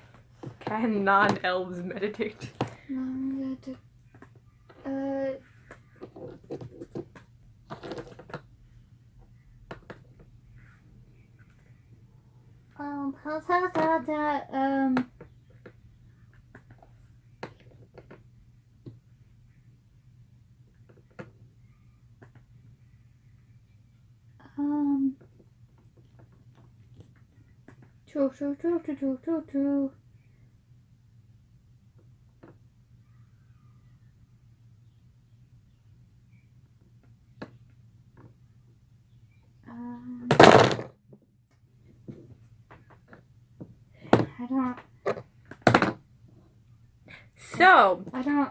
Can non-elves meditate? I'm gonna True.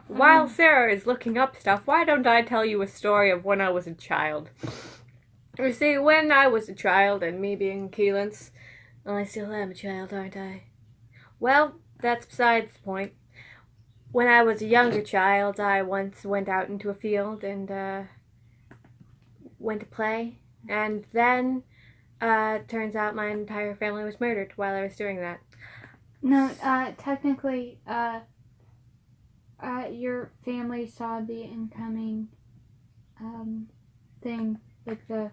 While Sarah is looking up stuff, why don't I tell you a story of when I was a child? You see, when I was a child, and me being Keelan's, well, I still am a child, aren't I? Well, that's besides the point. When I was a younger child, I once went out into a field and, went to play. And then, turns out my entire family was murdered while I was doing that. No, technically, your family saw the incoming, thing, like the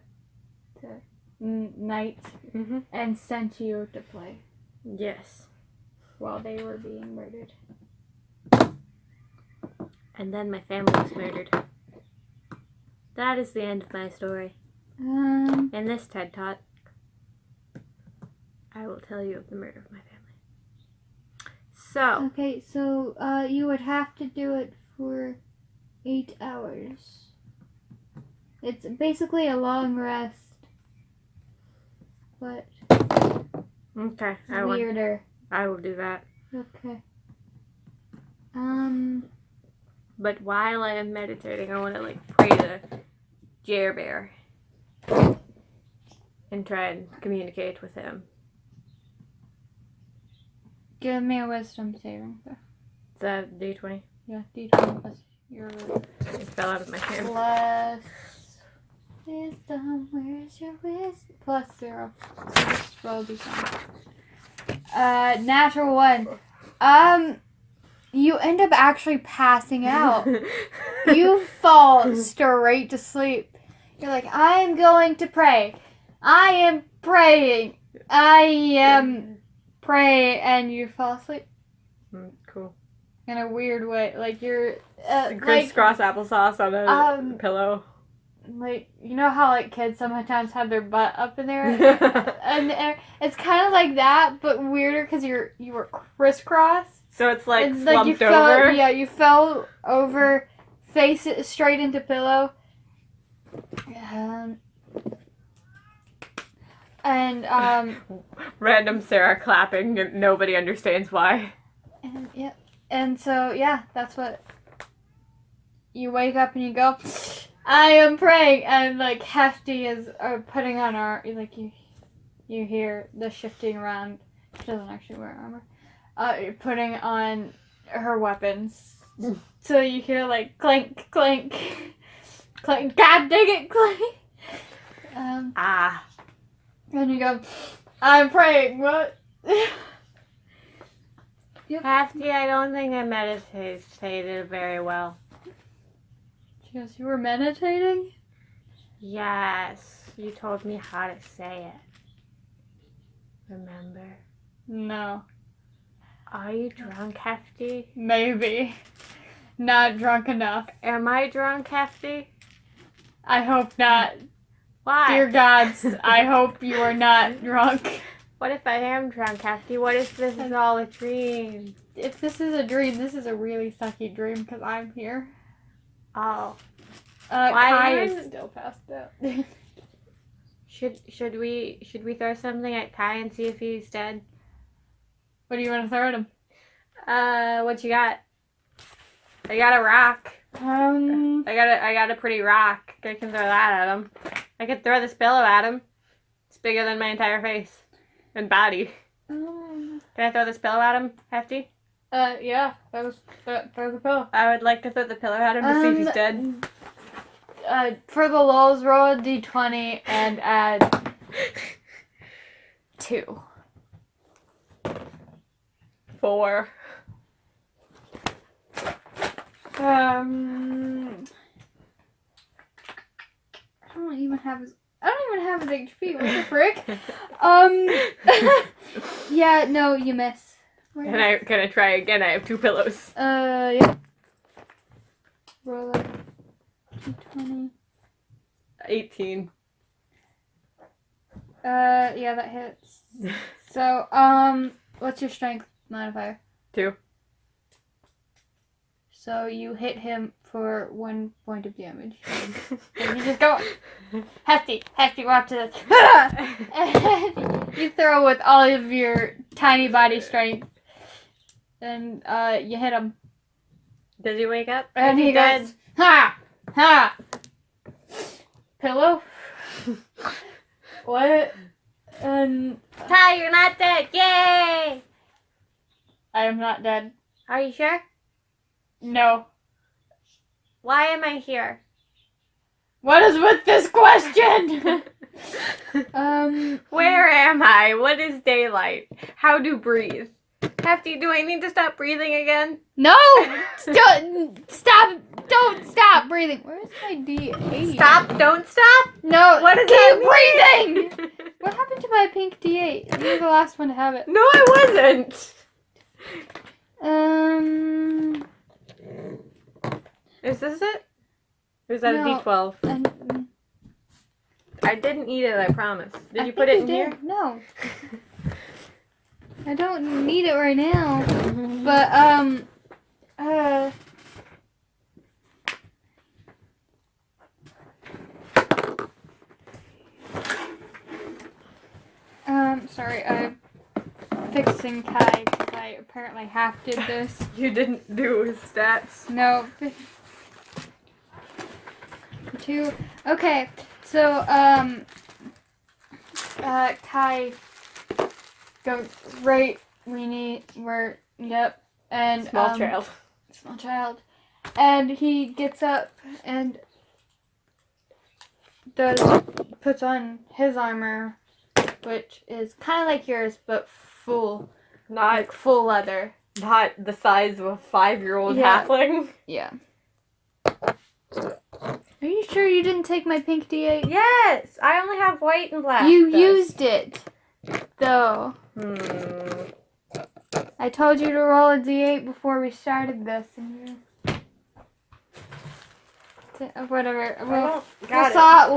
night Mm-hmm. and sent you to play Yes. while they were being murdered. And then my family was murdered. That is the end of my story. In this TED Talk, I will tell you of the murder of my family. So, Okay, so you would have to do it for 8 hours. It's basically a long rest, but okay, weirder. I will do that. Okay. But while I am meditating, I want to pray to Jer Bear and try and communicate with him. Give me a wisdom saving throw. Is that D20? Yeah, D20 plus your It fell out of my hand. plus wisdom. Where's your wisdom? Plus 0. So just roll D20. Natural 1. You end up actually passing out. You fall straight to sleep. You're like, I am going to pray. I am praying. I am praying, and you fall asleep Cool. in a weird way. Like you're Crisscross applesauce on a pillow. Like, you know how like kids sometimes have their butt up in there, and it's kind of like that, but weirder because you were crisscross. So it's like It's slumped you fell, over. Yeah, you fell over, face it straight into pillow. And Random Sarah clapping and nobody understands why. and so yeah, that's what you wake up and you go, I am praying, and like Hefty is putting on like you hear the shifting around. She doesn't actually wear armor. Putting on her weapons. So you hear like clank, clank, clank. God dang it, clank. And you go, I'm praying. What? Hefty, I don't think I meditated very well. She goes, you were meditating? Yes, you told me how to say it. Remember? No. Are you drunk, Hefty? Maybe. Not drunk enough. Am I drunk, Hefty? I hope not. Why? Dear gods, I hope you are not drunk. What if I am drunk, Hefty? What if this is all a dream? If this is a dream, this is a really sucky dream because I'm here. Oh. Kai is still passed out. Should we throw something at Kai and see if he's dead? What do you want to throw at him? What you got? I got a rock. Um, I got a pretty rock. I can throw that at him. I could throw this pillow at him. It's bigger than my entire face and body. Can I throw this pillow at him, Hefty? Yeah. Throw the pillow. I would like to throw the pillow at him to see if he's dead. For the lulz, roll a d20 and add 2. 4. I don't even have his HP. What the frick? Yeah, no, you miss. Can I try again? I have 2 pillows. Yeah. Roll a d20. 18. Yeah, that hits. So, what's your strength modifier? 2. So you hit him for 1 point of damage. And you just go, Hefty, watch this. And you throw with all of your tiny body strength. And you hit him. Does he wake up? And Is he dead? goes, ha! Pillow? What? And Ty, you're not dead! Yay! I am not dead. Are you sure? No. Why am I here? What is with this question? Where am I? What is daylight? How to breathe? Hefty, do I need to stop breathing again? No! Stop! Don't stop breathing. Where's my D8? Stop, don't stop? No, What does keep that mean? breathing! What happened to my pink D8? You were the last one to have it. No, I wasn't. Is this it? Or is that No. a D12? I didn't eat it, I promise. Did you put it in here? No. I don't need it right now. But, sorry, I'm fixing Kai because I apparently half did this. You didn't do his stats. No. 2. Okay, so, Kai goes right. Yep. And, Small child. Small child. And he gets up and puts on his armor, which is kind of like yours, but full leather. Not the size of a 5-year-old Yeah. halfling. Yeah. Are you sure you didn't take my pink D8? Yes, I only have white and black. You used it, though. I told you to roll a D8 before we started this, and you... Whatever. We'll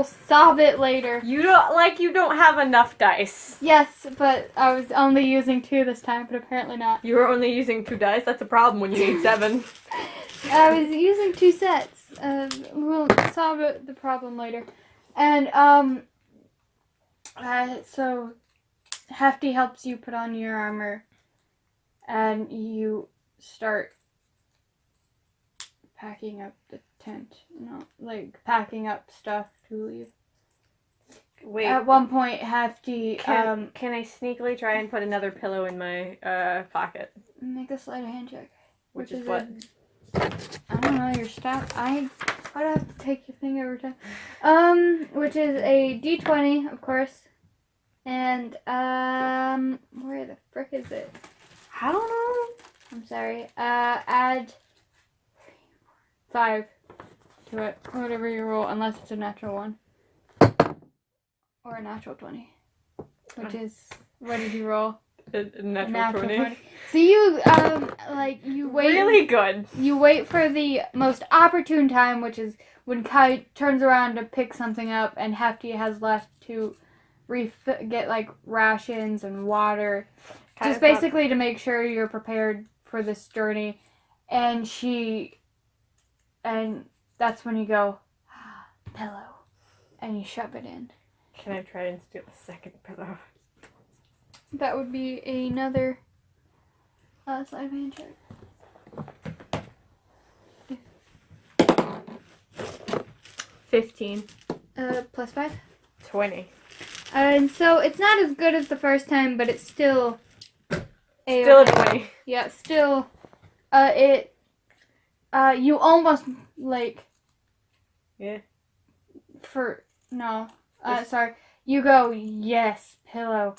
solve it later. You don't have enough dice. Yes, but I was only using 2 this time, but apparently not. You were only using 2 dice. That's a problem when you need 7. I was using 2 sets. We'll solve the problem later. And, so Hefty helps you put on your armor, and you start packing up the tent. Packing up stuff to leave. Wait. At one point, Hefty, Can I sneakily try and put another pillow in my pocket? make a sleight of hand check. Which is what? I don't know, your stat. I'd have to take your thing every time. Which is a D20, of course. And, where the frick is it? I don't know. I'm sorry. Add 5 to it. Whatever you roll, unless it's a natural 1. Or a natural 20. Which is, what did you roll? A natural 20. So you, you wait. Really good. You wait for the most opportune time, which is when Kai turns around to pick something up and Hefty has left to get, rations and water. Just basically to make sure you're prepared for this journey. And that's when you go, pillow. And you shove it in. Can I try and steal a second pillow? That would be another sleight of hand check. 15. Plus 5. 20. And so it's not as good as the first time, but it's still Still a 20. Yeah, still. You almost Yeah. Sorry. You go, yes, pillow.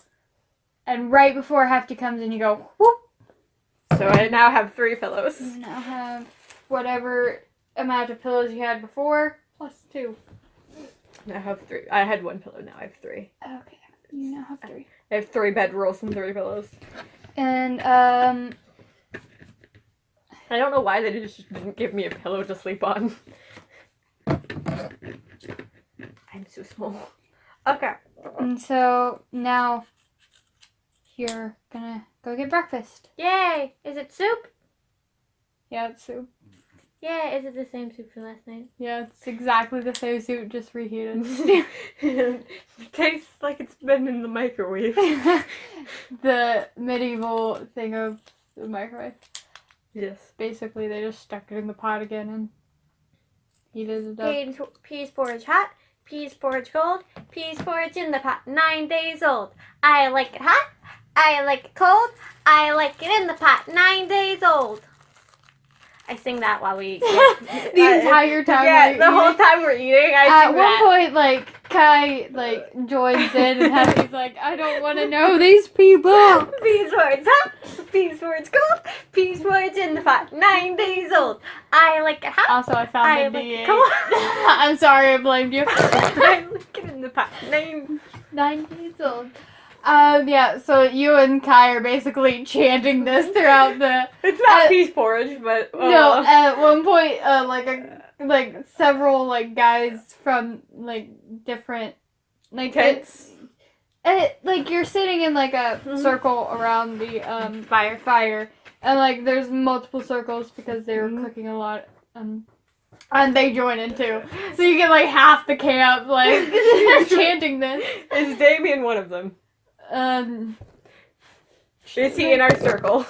And right before Hefty comes in, you go, whoop. So I now have 3 pillows. You now have whatever amount of pillows you had before, plus 2. I have 3. I had 1 pillow, now I have 3. Okay, you now have 3. I have 3 bedrolls and 3 pillows. And, I don't know why they just didn't give me a pillow to sleep on. I'm so small. Okay. And so, now, you're gonna go get breakfast. Yay! Is it soup? Yeah, it's soup. Yeah, is it the same soup for last night? Yeah, it's exactly the same soup, just reheated. It tastes like it's been in the microwave. The medieval thing of the microwave. Yes. Basically, they just stuck it in the pot again and heated it up. Peas porridge hot, peas porridge cold, peas porridge in the pot, 9 days old. I like it hot, I like it cold, I like it in the pot, 9 days old. I sing that while we eat. The entire time. Yeah, the whole time we're eating, I At sing one that. point, Kai, like, joins in and Hefty's like, I don't want to know these people. Peas words hot, peas words cold, peas words in the pot, 9 days old. I like it hot. Also, I found I the like it D8. cold. I'm sorry, I blamed you. I like it in the pot, 9. 9 days old. Yeah, so you and Kai are basically chanting this throughout the... It's not peas porridge, but No, at one point, like several, like, guys from, like, different, like... tents. Like, you're sitting in, like, a circle around the, fire. And, like, there's multiple circles because they were cooking a lot, and they join in, too. So you get, like, half the camp, like, chanting this. Is Damien one of them? Is he in our circle?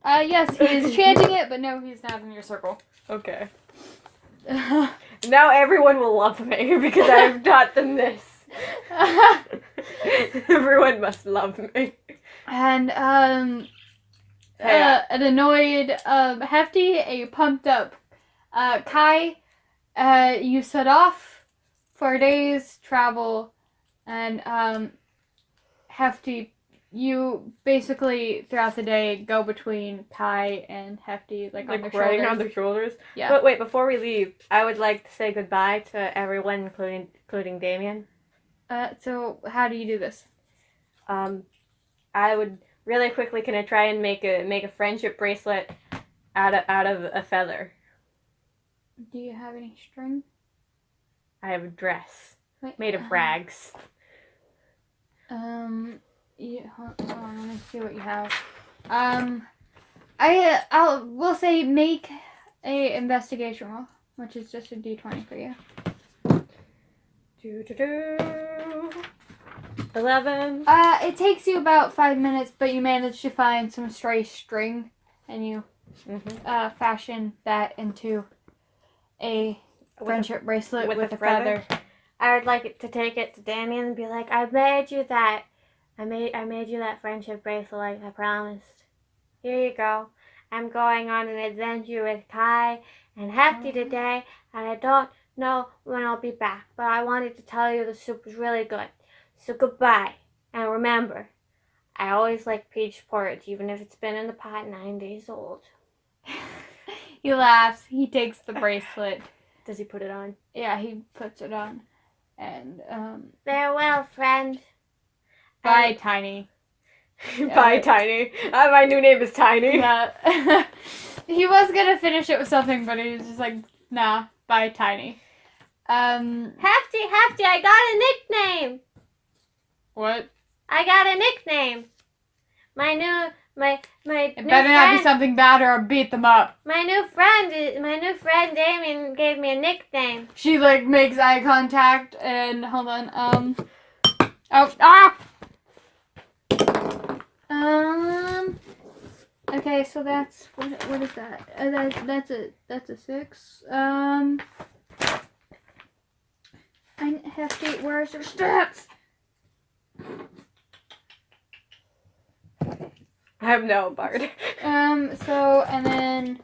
Yes, he is chanting it, but no, he's not in your circle. Okay. Now everyone will love me because I have taught them this. Everyone must love me. And, an annoyed, Hefty, a pumped up, Kai, you set off for a day's travel, and, Hefty, you basically, throughout the day, go between Kai and Hefty, like on their riding shoulders. on their shoulders? Yeah. But wait, before we leave, I would like to say goodbye to everyone, including Damien. So how do you do this? I would really quickly, can I try and make a friendship bracelet out of a feather? Do you have any string? I have a dress Wait, made of rags. Yeah, hold on, let me see what you have. We'll say make a investigation roll, which is just a D20 for you. 11. It takes you about 5 minutes, but you manage to find some stray string, and you fashion that into a friendship bracelet with a feather. I would like to take it to Damien and be like, I made you that friendship bracelet like I promised. Here you go. I'm going on an adventure with Kai and Hefty today, and I don't know when I'll be back, but I wanted to tell you the soup was really good. So goodbye. And remember, I always like peach porridge, even if it's been in the pot 9 days old. He laughs. He takes the bracelet. Does he put it on? Yeah, he puts it on. And, farewell, friend. bye, Tiny. Bye, Tiny. My new name is Tiny. Yeah. He was gonna finish it with something, but he was just like, nah, bye, Tiny. Hefty, I got a nickname. What? I got a nickname. My new It better not be something bad or I'll beat them up. My new friend Damien gave me a nickname. She, like, makes eye contact and, hold on, okay, so that's, what is that? That's a 6. Hefty, where's your stats? I have no bard. So, and then,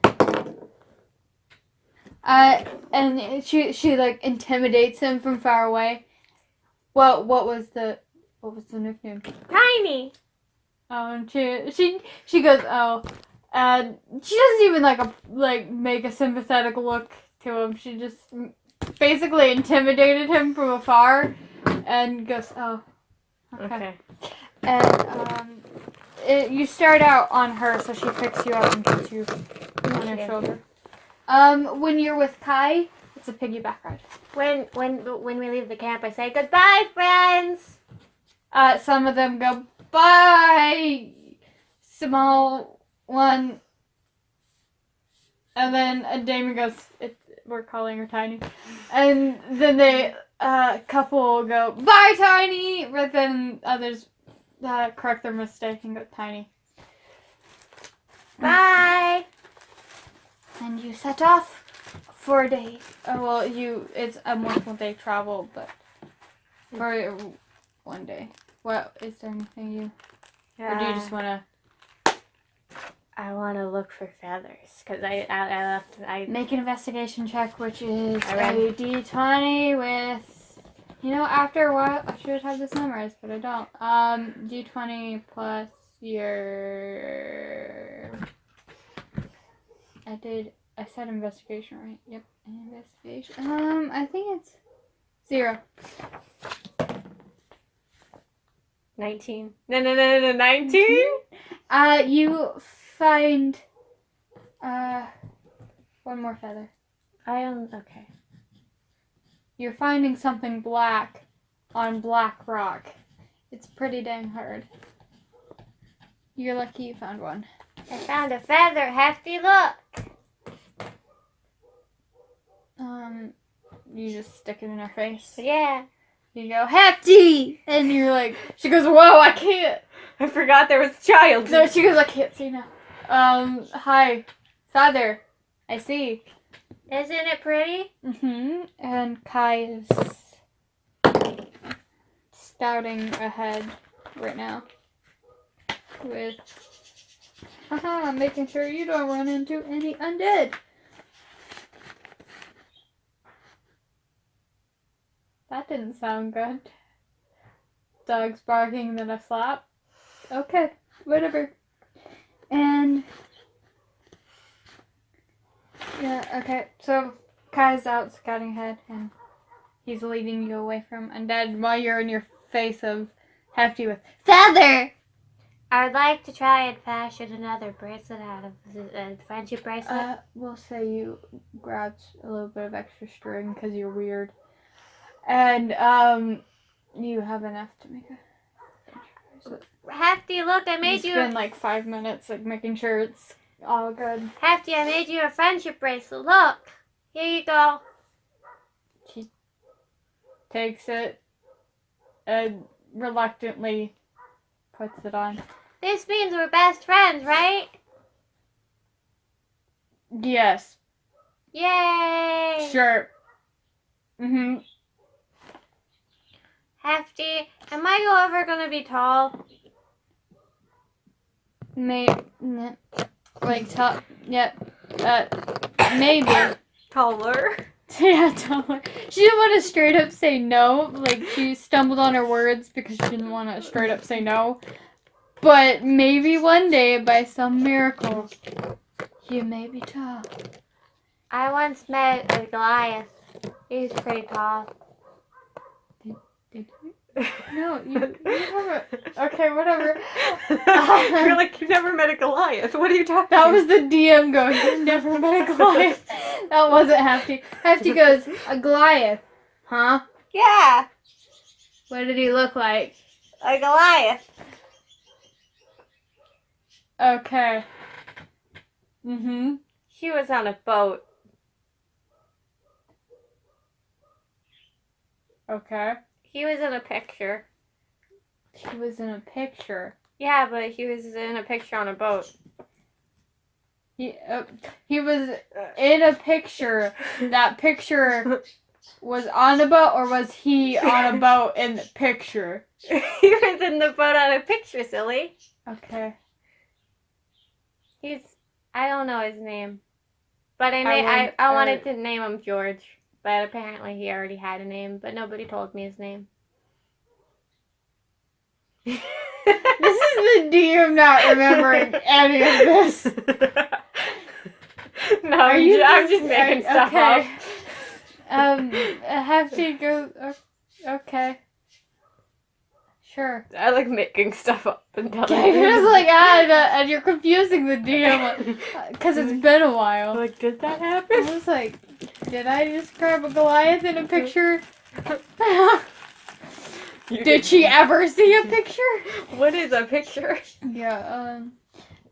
and she like intimidates him from far away. What was the nickname? Tiny. And she goes, oh, and she doesn't even like make a sympathetic look to him. She just basically intimidated him from afar, and goes, oh, okay. And you start out on her, so she picks you up and puts you on her shoulder. When you're with Kai, it's a piggyback ride. When we leave the camp, I say goodbye, friends. Some of them go, bye, small one. And then Damon goes, we're calling her Tiny. And then they, couple go, bye, Tiny. But then others correct their mistake and go, Tiny. Bye. And you set off for a day. It's a multiple day travel, but for one day. What, is there anything you, or do you just want to? I want to look for feathers, because I Make an investigation check, which is a D20 with You know, after a while, I should have this memorized, but I don't. D20 plus your... I said investigation, right? Yep, investigation. I think it's 0. 19. No, 19? You find, one more feather. Okay. You're finding something black on black rock. It's pretty dang hard. You're lucky you found one. I found a feather. Hefty, look. You just stick it in her face. Yeah. You go, Hefty! And you're like, she goes, whoa, I can't. I forgot there was a child. No, she goes, I can't see now. Hi, feather. I see. Isn't it pretty? And Kai is scouting ahead right now with making sure you don't run into any undead. That didn't sound good. Dog's barking, then a slap. Okay, whatever. And yeah, okay. So Kai's out scouting ahead, and he's leading you away from undead while you're in your face of Hefty with feather. I would like to try and fashion another bracelet out of a friendship bracelet. We'll say you grabbed a little bit of extra string because you're weird, and you have enough to make a. Hefty, look, I made you. Spend like 5 minutes like making sure it's all good. Hefty, I made you a friendship bracelet. Look, here you go. She takes it and reluctantly puts it on. This means we're best friends, right? Yes. Yay! Sure. Hefty, am I ever gonna be tall? Like top. Yep. Maybe. Taller. Yeah, taller. She didn't want to straight up say no. Like, she stumbled on her words because she didn't want to straight up say no. But maybe one day, by some miracle, you may be tall. I once met a Goliath. He was pretty tall. Did you? No, you never. Okay, whatever. You're like, you never met a Goliath. What are you talking That about? was the DM going, you never met a Goliath. That wasn't Hefty. Hefty goes, a Goliath. Huh? Yeah, What did he look like? a Goliath. Okay. He was on a boat. Okay. He was in a picture. He was in a picture. Yeah, but he was in a picture on a boat. He was in a picture. That picture was on a boat, or was he on a boat in the picture? He was in the boat on a picture, silly. Okay. I don't know his name. But I I wanted to name him George. But apparently he already had a name, but nobody told me his name. This is the DM not remembering any of this. No, I'm just making stuff up. I have to go. Okay. Sure. I like making stuff up and telling Okay, you're just like, and you're confusing the DM because it's been a while. Like, did that I happen? was like, did I describe a Goliath in a picture? Did she ever see a picture? What is a picture? Yeah,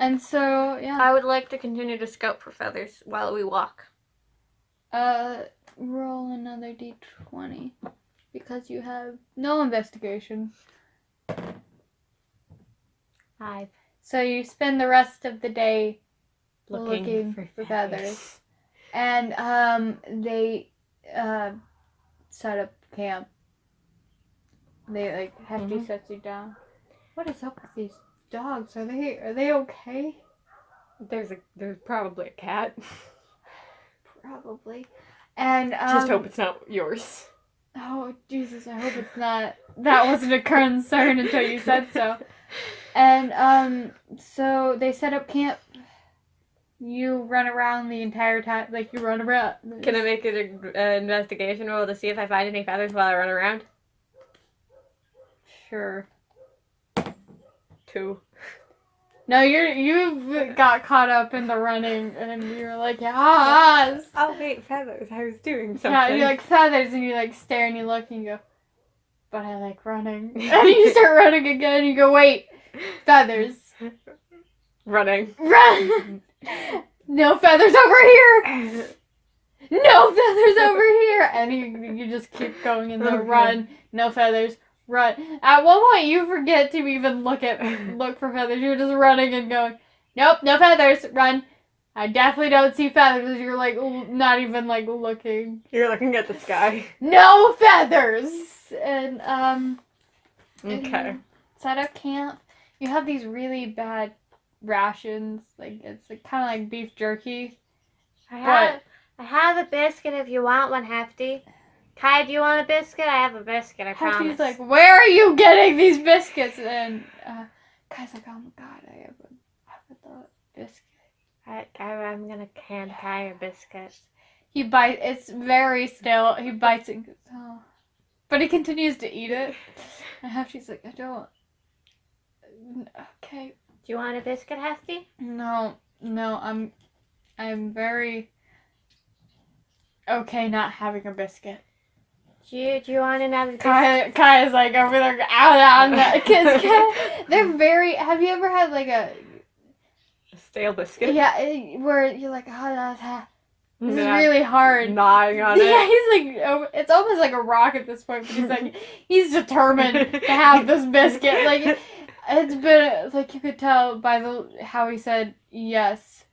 and so, yeah. I would like to continue to scout for feathers while we walk. Roll another d20 because you have no investigation. 5. So you spend the rest of the day Looking for feathers. And they set up camp. They Hefty sets you down. What is up with these dogs? Are they okay? There's probably a cat. Probably. And Just hope it's not yours. Oh, Jesus, I hope it's not. That wasn't a concern until you said so. And, so they set up camp. You run around the entire time, like, you run around. Can I make an investigation roll to see if I find any feathers while I run around? Sure. 2. No, you've got caught up in the running, and you're like, yes! Oh, wait, feathers. I was doing something. Yeah, you're like, feathers, and you, like, stare and you look and you go, but I like running. And you start running again, and you go, wait, feathers. Running. Run! No feathers over here! No feathers over here! And you just keep going in the Okay. run. No feathers. Run. At one point, you forget to even look for feathers. You're just running and going, nope, no feathers. Run. I definitely don't see feathers. You're like not even like looking. You're looking at the sky. No feathers. And Okay. set up camp. You have these really bad rations. Like it's like, kind of like beef jerky. I have a biscuit if you want one, Hefty. Kai, do you want a biscuit? I have a biscuit, I promise. Hefty's like, where are you getting these biscuits? And Kai's like, oh my god, I have a biscuit. I'm gonna hand Kai a biscuit. He bites. It's very stale. He bites it and goes, oh. But he continues to eat it. And Hefty's like, I don't. Okay. Do you want a biscuit, Hefty? No, I'm very okay not having a biscuit. Do you want another biscuit? Kai is like over there, out on the kids. They're very. Have you ever had like a stale biscuit? Yeah, where you're like, oh, this is Yeah. really hard. Gnawing on it. Yeah, he's like, it's almost like a rock at this point, but he's like, he's determined to have this biscuit. Like, it's been, like, you could tell by how he said, yes,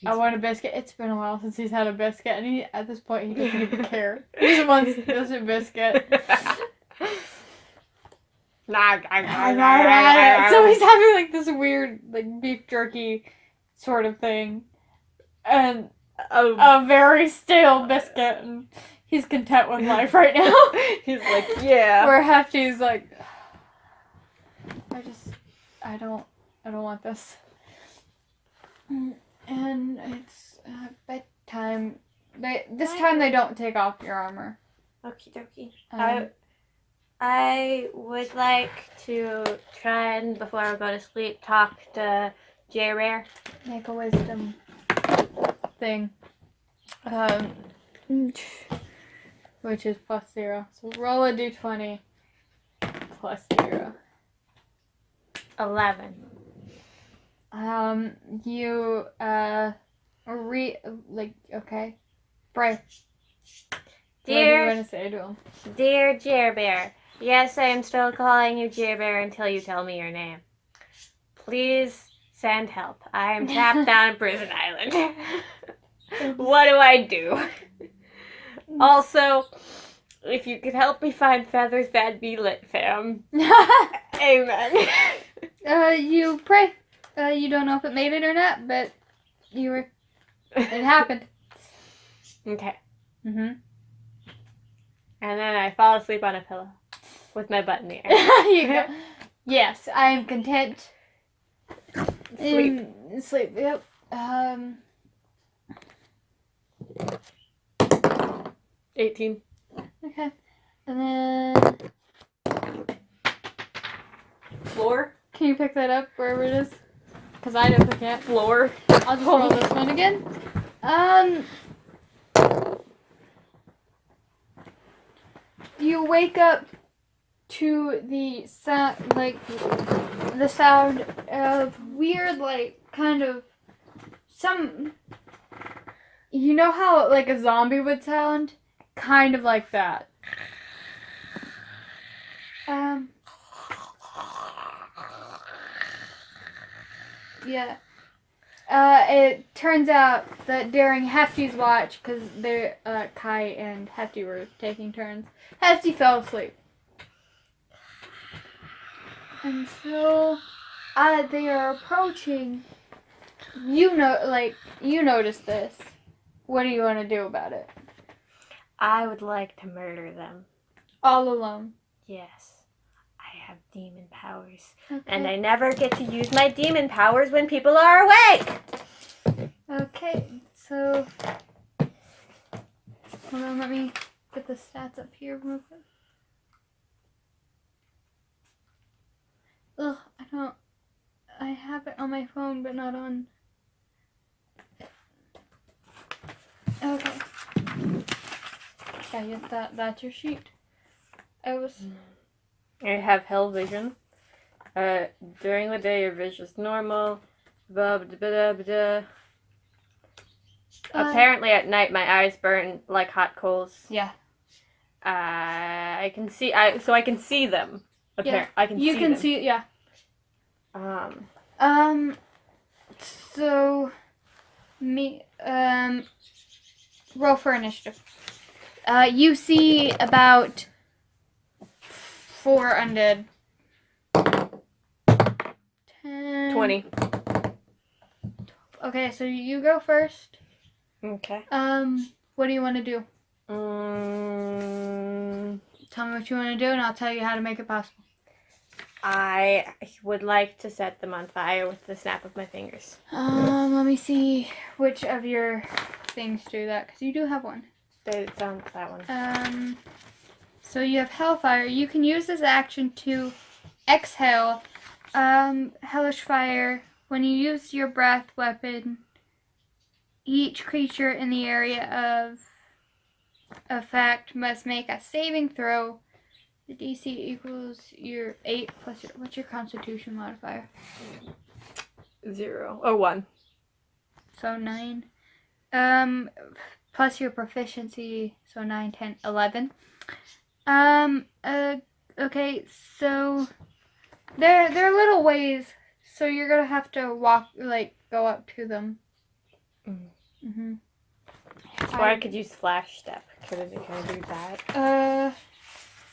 I want a biscuit. It's been a while since he's had a biscuit, and at this point, he doesn't even care. He just wants just a biscuit. So he's having, like, this weird, like, beef jerky sort of thing, and a very stale biscuit, and he's content with life right now. He's like, yeah. Where Hefty's like, I don't want this. And it's bedtime. This time they don't take off your armor. Okie dokie. I would like to try and, before I go to sleep, talk to J Rare. Make a wisdom thing. Which is +0. So roll a d20 +0. 11. You okay. Pray. What do you want to say to him? Dear Jer Bear, yes, I am still calling you Jer Bear until you tell me your name. Please send help. I am trapped on a prison island. What do I do? Also, if you could help me find feathers, that'd be lit, fam. Amen. You pray. You don't know if it made it or not, but it happened. Okay. Mm-hmm. And then I fall asleep on a pillow with my butt in the air. You go. Yes, I am content. Sleep. Sleep. Yep. 18. Okay. And then Floor. can you pick that up wherever it is? Because I definitely can't. Floor. I'll just roll this one again. You wake up to the sound, the sound of weird, kind of some. You know how like a zombie would sound, kind of like that. Yeah. It turns out that during Hefty's watch, because Kai and Hefty were taking turns, Hefty fell asleep. And so, they are approaching. You notice this. What do you want to do about it? I would like to murder them. All alone. Yes. I have demon powers. Okay. And I never get to use my demon powers when people are awake. Okay, so hold on, let me get the stats up here real quick. Ugh, I have it on my phone, but not on. Okay. Yeah, yes, that's your sheet. I have hell vision. During the day, your vision is normal. Blah, blah, blah, blah, blah. Apparently, at night, my eyes burn like hot coals. Yeah. I can see. So I can see them. Yeah. I can. You see can them. see. Yeah. So, roll for initiative. You see about 4 undead. 10. 20. Okay, so you go first. Okay. What do you want to do? Um, Tell me what you want to do, and I'll tell you how to make it possible. I would like to set them on fire with the snap of my fingers. Let me see which of your things do that, because you do have one. It's on that one. So you have Hellfire. You can use this action to exhale hellish fire. When you use your breath weapon, each creature in the area of effect must make a saving throw. The DC equals your 8 plus your... What's your Constitution modifier? 0 or 1. So 9. Plus your proficiency, so 9, 10, 11. Okay, so they're little ways, so you're gonna have to walk, go up to them. Mm-hmm. Or I could use Flash Step. Can I do that?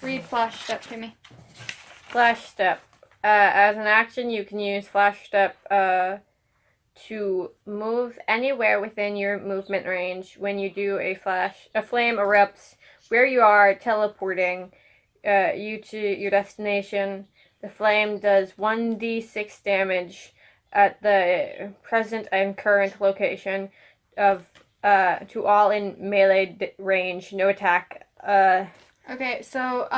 Read Flash Step to me. Flash Step. As an action, you can use Flash Step to move anywhere within your movement range. When you do a flame erupts where you are, teleporting you to your destination. The flame does 1d6 damage at the present and current location of to all in melee range. No attack. Okay, so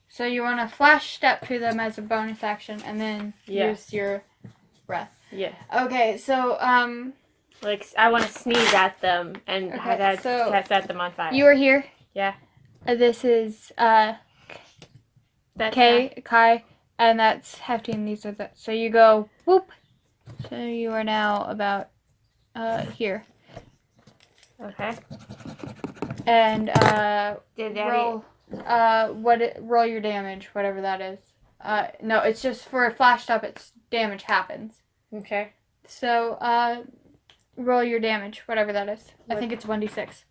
so you want to Flash Step to them as a bonus action, and then use your breath. Yeah. Okay, so like I want to sneeze at them and set them on fire. You are here. Yeah. This is Kai, and that's Hefty, and these are the. So you go whoop. So you are now about here. Okay. And roll. Roll your damage, whatever that is. No, it's just for a Flash Up. It's damage happens. Okay. So roll your damage, whatever that is. I think it's 1d6.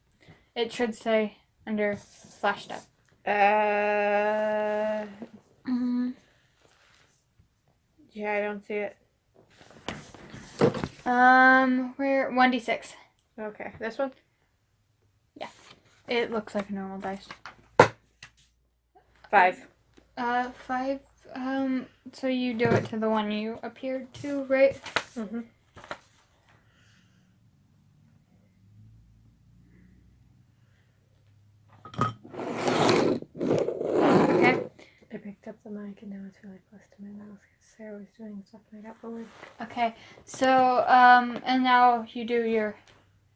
It should say under Flash Step. Yeah, I don't see it. Where 1d6. Okay, this one? Yeah. It looks like a normal dice. 5. 5. So you do it to the one you appeared to, right? Mm-hmm. Okay. I picked up the mic and now it's really close to my mouth because Sarah was doing stuff and I got bullied. Okay. So, and now you do your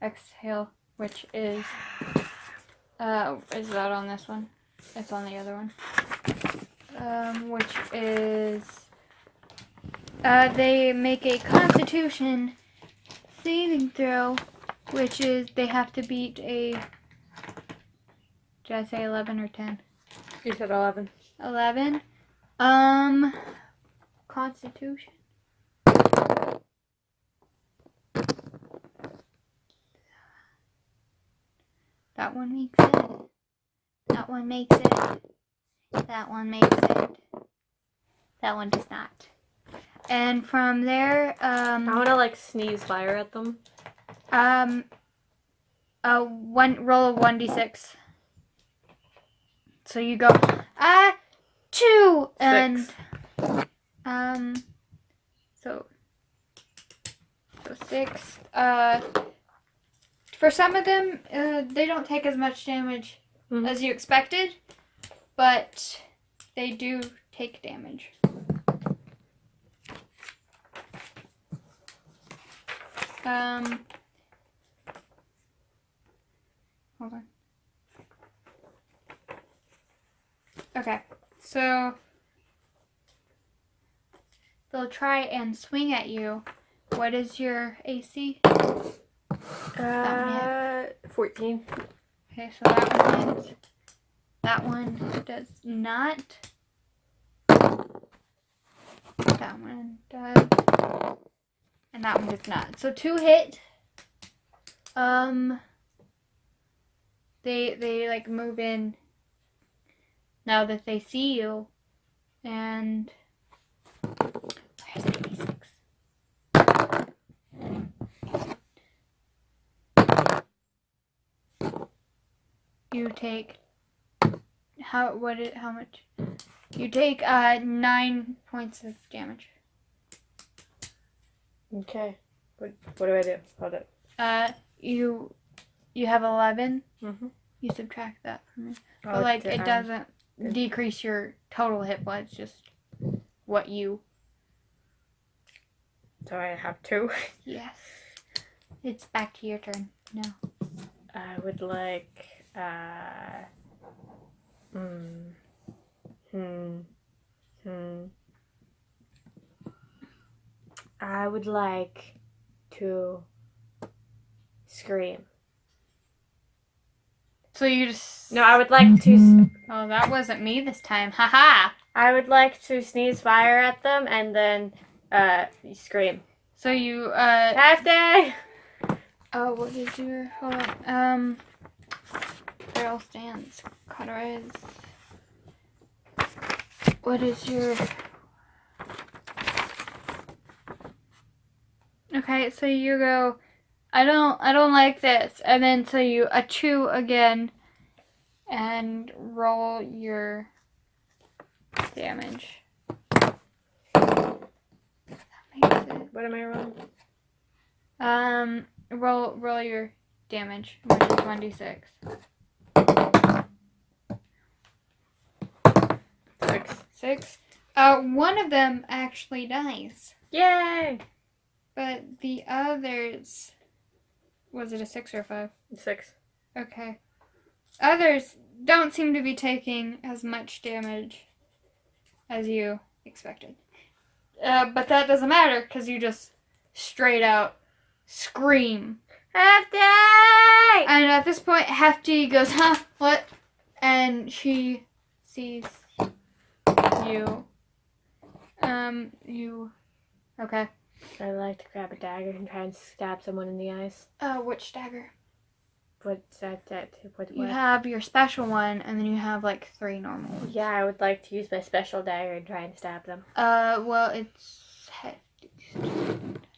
exhale, which is that on this one? It's on the other one. Which is, they make a Constitution saving throw, which is they have to beat a, did I say 11 or 10? You said 11. 11. Constitution. That one makes it. That one makes it. That one makes it. That one does not. And from there, I want to sneeze fire at them. roll a 1d6. So you go, 2, and 6. So 6. For some of them, they don't take as much damage as you expected, but they do take damage. Hold on. Okay, so they'll try and swing at you. What is your AC? 14. Okay, so that one hits. That one does not. That one does. And that one does not. So 2 hit. They like move in now that they see you. And where's the D6? You take how much? You take 9 points of damage. Okay. What do I do? Hold it. You have 11. Mm-hmm. You subtract that from me. But like it doesn't decrease your total hit points, just what you. So I have 2. Yes. It's back to your turn now. I would like I would like to scream. So you just. No, I would like to. Oh, that wasn't me this time. Haha. I would like to sneeze fire at them and then scream. So you Hefty! Oh, what is your hold on. Barrel stance. Cauterize. What is your Okay, so you go I don't like this. And then so you achoo again and roll your damage. That makes it. What am I rolling? Roll your damage, which is 1d6. 6. One of them actually dies. Yay! But the others, was it a 6 or a 5? 6. Okay. Others don't seem to be taking as much damage as you expected. But that doesn't matter because you just straight out scream. Hefty! And at this point, Hefty goes, huh, what? And she sees you. Okay. I'd like to grab a dagger and try and stab someone in the eyes. Which dagger? What's that? What? You have your special one, and then you have like 3 normal ones. Yeah, I would like to use my special dagger and try and stab them. Well, it's Hefty.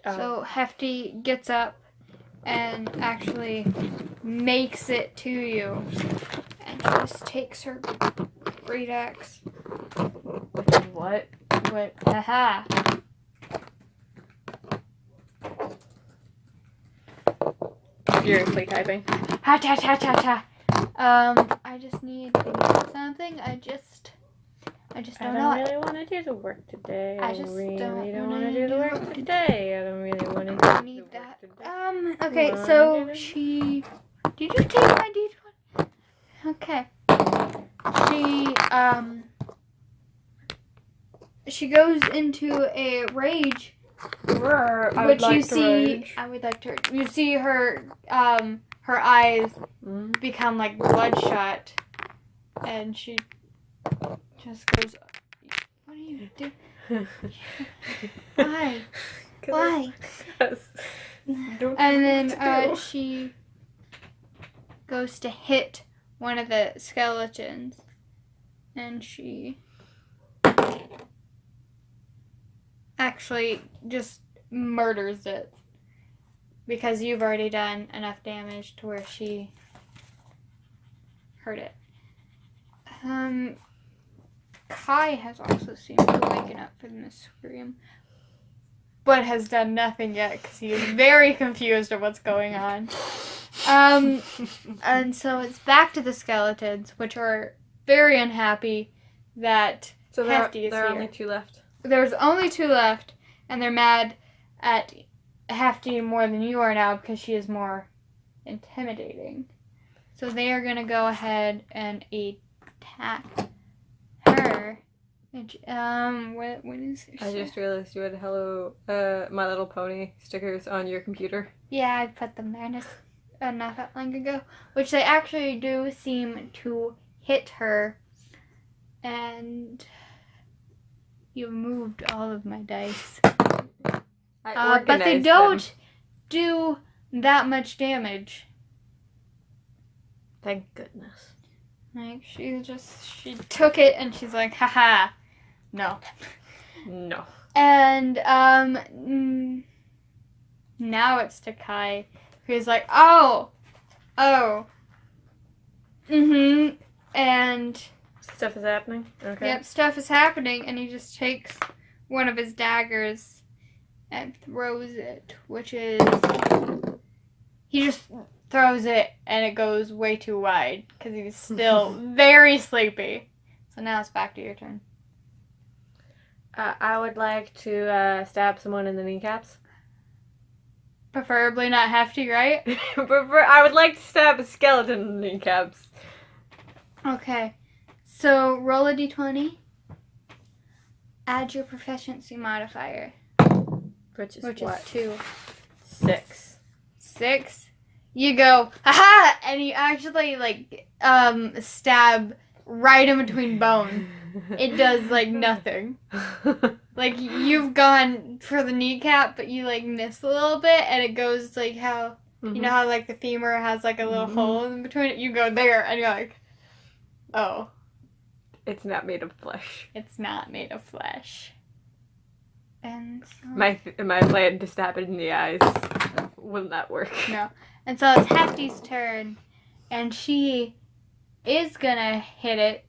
Oh. So Hefty gets up and actually makes it to you. And she just takes her great axe. What? Haha. Furiously typing. Ha ta ta ta ta. I just need something. I just don't know. I don't really want to do the work today. I just really don't want wanna to do the do work it. today. I don't really want to do I the need work that. today. Okay, Wanna so do it? she. Did you take my D20? Okay. She goes into a rage. I Which would like you to see, rage. I would like to. You see her eyes become like bloodshot, and she just goes, "What are you doing? Why? Why?" And then she goes to hit one of the skeletons, and she actually just murders it because you've already done enough damage to where she hurt it. Kai has also seemed to waken up from this scream, but has done nothing yet because he is very confused at what's going on. And so it's back to the skeletons, which are very unhappy that Hefty is there are here. only 2 left. There's only 2 left, and they're mad at Hefty more than you are now because she is more intimidating. So they are going to go ahead and attack her. What is it? I just realized you had Hello, My Little Pony stickers on your computer. Yeah, I put them there not that long ago. Which they actually do seem to hit her. And you moved all of my dice. But they don't do that much damage. Thank goodness. Like, she took it and she's like, haha, no. No. And, now it's to Kai, who's like, oh, and Stuff is happening? Okay. yep, stuff is happening, and he just takes one of his daggers and throws it, which is, he just throws it, and it goes way too wide, because he's still very sleepy. So now it's back to your turn. I would like to stab someone in the kneecaps. Preferably not Hefty, right? I would like to stab a skeleton in the kneecaps. Okay. So, roll a d20. Add your proficiency modifier, Which is which what? is 2. 6. 6. You go, haha! And you actually, like, stab right in between bone. It does, like, nothing. Like, you've gone for the kneecap, but you, like, miss a little bit, and it goes, like, how, you know how, like, the femur has, like, a little hole in between it? You go there, and you're like, oh. It's not made of flesh. It's not made of flesh. And so... My plan to stab it in the eyes will not work. No. And so it's Hefty's turn, and she is gonna hit it.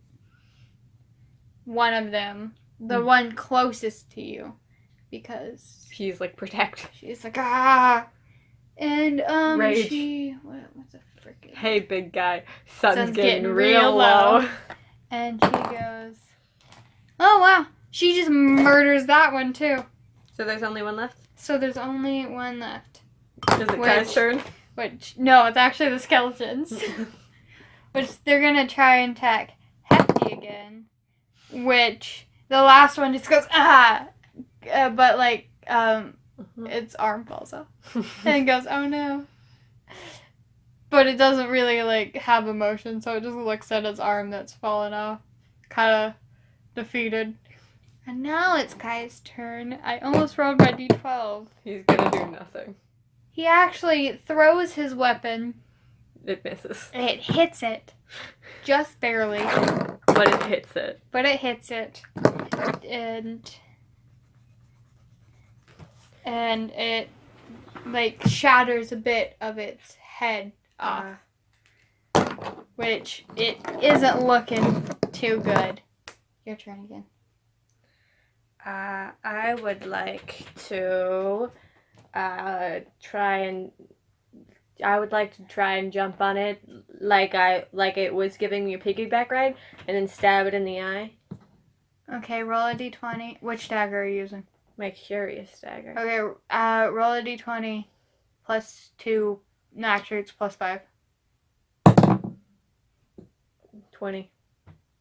One of them. The one closest to you. Because... She's like, protect. she's like, ah! And, Rage. what's a freaking... Hey, big guy. Sun's getting getting real real low. low. And she goes, oh, wow. She just murders that one, too. So there's only one left? So there's only one left. Is it Kai's turn? Which, no, it's actually the skeletons. Which they're gonna try and attack Hefty again. Which, the last one just goes, ah! But, like, its arm falls off. And it goes, oh no. But it doesn't really, like, have emotion, so it just looks at its arm that's fallen off. Kind of defeated. And now it's Kai's turn. I almost rolled my d12. He's gonna do nothing. He actually throws his weapon. It misses. It hits it. Just barely. But it hits it. But it hits it. And it, like, shatters a bit of its head off. Which, it isn't looking too good. Your turn again. I would like to try and jump on it like it was giving me a piggyback ride, and then stab it in the eye. Okay, roll a d20. Which dagger are you using? My curious dagger. Okay, roll a d20 plus 2. No, actually, it's plus 5. 20.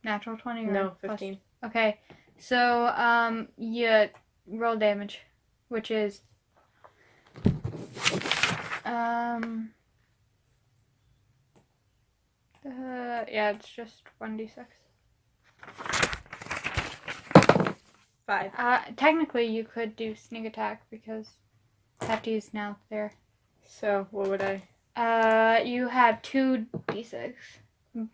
Natural 20? Or No, 15. Okay, so, you roll damage, which is, yeah, it's just 1d6. 5. Technically, you could do sneak attack because Hefty's now there. So, what would I? You have 2d6. So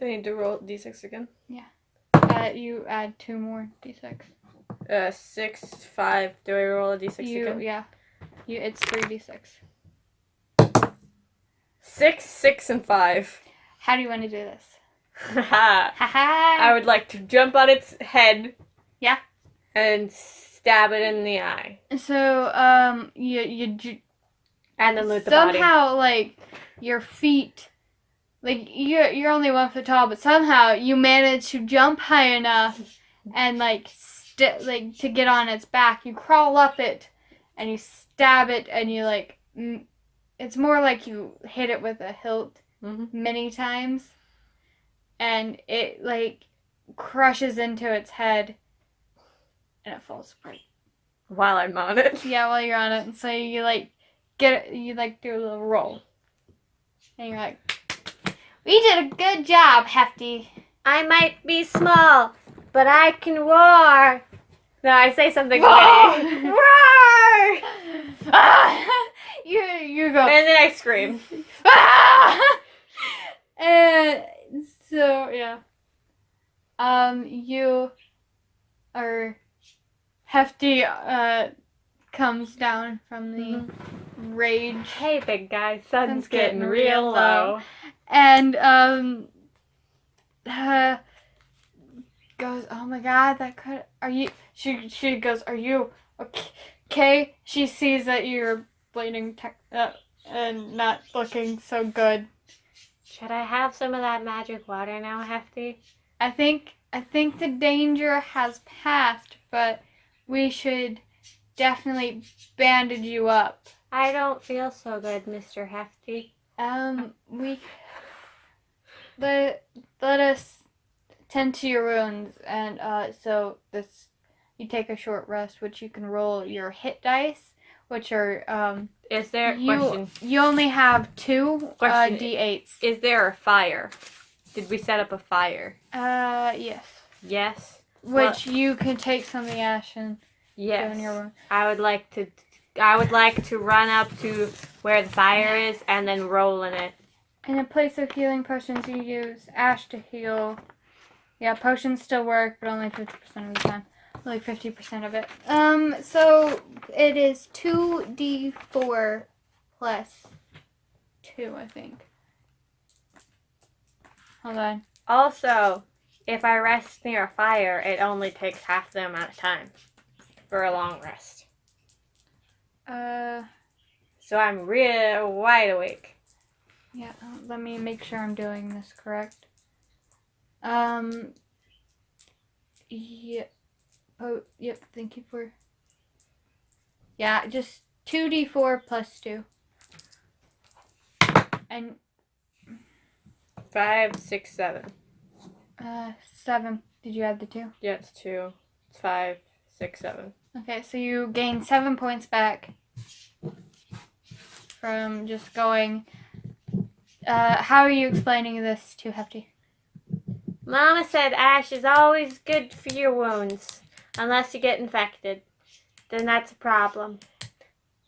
I need to roll d6 again? Yeah. You add 2 more d6. 6, 5. Do I roll a d6 again? Yeah. It's 3d6. 6, 6, and 5. How do you want to do this? Haha. I Haha. would like to jump on its head. Yeah. And stab it in the eye. So, you And then loot the body. somehow, like, your feet, like, you're only 1 foot tall, but somehow you manage to jump high enough and, like, to get on its back. You crawl up it, and you stab it, and you, like, it's more like you hit it with a hilt many times, and it, like, crushes into its head, and it falls apart. While I'm on it. Yeah, while you're on it, and so you, like, do a little roll. And you're like, we did a good job, Hefty. I might be small, but I can roar. No, I say something Roar! witty. Roar! You go. And then I scream. And so, yeah. You are Hefty, comes down from the rage. Hey, big guy, sun's Sun's getting getting real real low. And, goes, oh my god, she goes, are you okay? She sees that you're bleeding and not looking so good. Should I have some of that magic water now, Hefty? I think the danger has passed, but we should definitely bandage you up. I don't feel so good, Mr. Hefty. Let us tend to your wounds, and so you take a short rest, which you can roll your hit dice, which are Is there question? you only have 2 Question. d8s. Is there a fire? Did we set up a fire? Yes. Yes. Which you can take some of the ash and Yes. go in your wound. I would like to run up to where the fire is and then roll in it. In a place of healing potions, you use ash to heal. Yeah, potions still work, but only 50% of the time. Like 50% of it. So it is 2d4 plus 2, I think. Hold on. Also, if I rest near a fire, it only takes half the amount of time for a long rest. So I'm real wide awake. Yeah, let me make sure I'm doing this correct. Yeah. Oh, yep, thank you for... Yeah, just 2d4 plus 2. And... 5, 6, 7. 7. Did you add the 2? Yeah, it's 2. It's 5, 6, 7. Okay, so you gain 7 points back from just going... how are you explaining this to Hefty? Mama said ash is always good for your wounds, unless you get infected. Then that's a problem.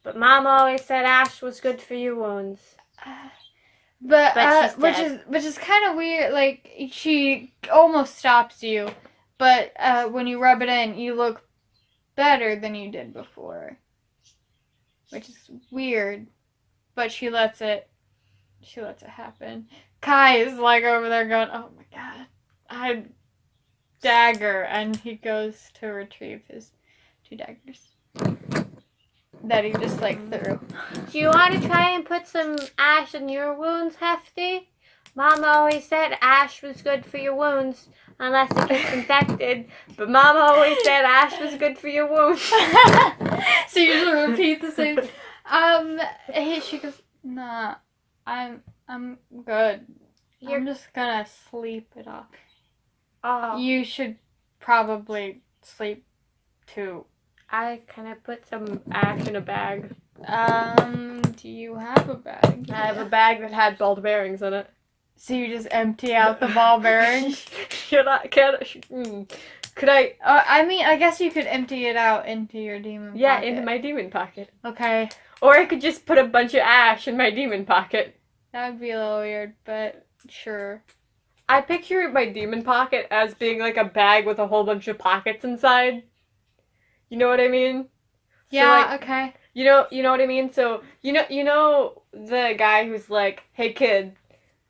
But Mama always said ash was good for your wounds. But she's dead. which is kind of weird. Like, she almost stops you, but when you rub it in, you look better than you did before, which is weird. But she lets it happen. Kai is like over there going, "Oh my god, I dagger," and he goes to retrieve his 2 daggers that he just like threw. Do you want to try and put some ash in your wounds, Hefty? Mama always said ash was good for your wounds, unless it gets infected. But Mama always said ash was good for your wounds. So you just repeat the same. She goes, "Nah, I'm good. I'm just gonna sleep it off." Oh, You should probably sleep too. Can I put some ash in a bag? Do you have a bag? I have a bag that had ball bearings in it. So you just empty out the ball bearings? Could I? I mean, I guess you could empty it out into your demon Yeah, pocket. into my demon pocket. Okay. Or I could just put a bunch of ash in my demon pocket. That would be a little weird, but sure. I picture my demon pocket as being like a bag with a whole bunch of pockets inside. You know what I mean? Yeah, So, like, okay. You know what I mean? So, you know the guy who's like, "Hey kid,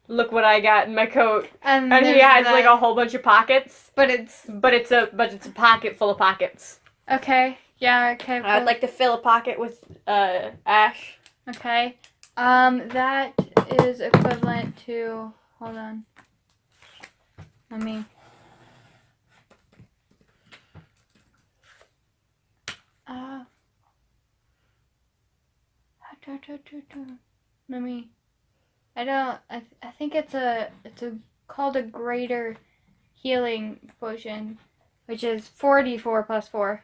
look what I got in my coat. And And he there's has that- like a whole bunch of pockets. But it's But it's a pocket full of pockets. okay. Yeah. Okay. I'd like to fill a pocket with ash. Okay. That is equivalent to. Hold on. Let me. Let me. I don't. I think it's a called a greater healing potion, which is 4d4 plus 4.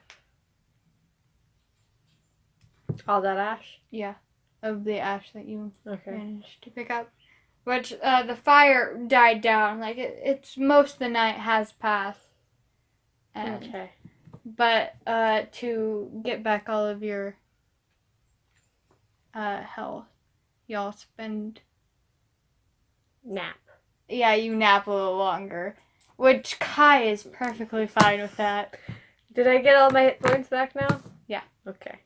All that ash. Yeah, of the ash that you Okay. managed to pick up. Which the fire died down. Like it's most of the night has passed. And, Okay. But to get back all of your health, y'all spend. Nap. Yeah, you nap a little longer, which Kai is perfectly fine with that. Did I get all my hit points back now? Yeah. Okay.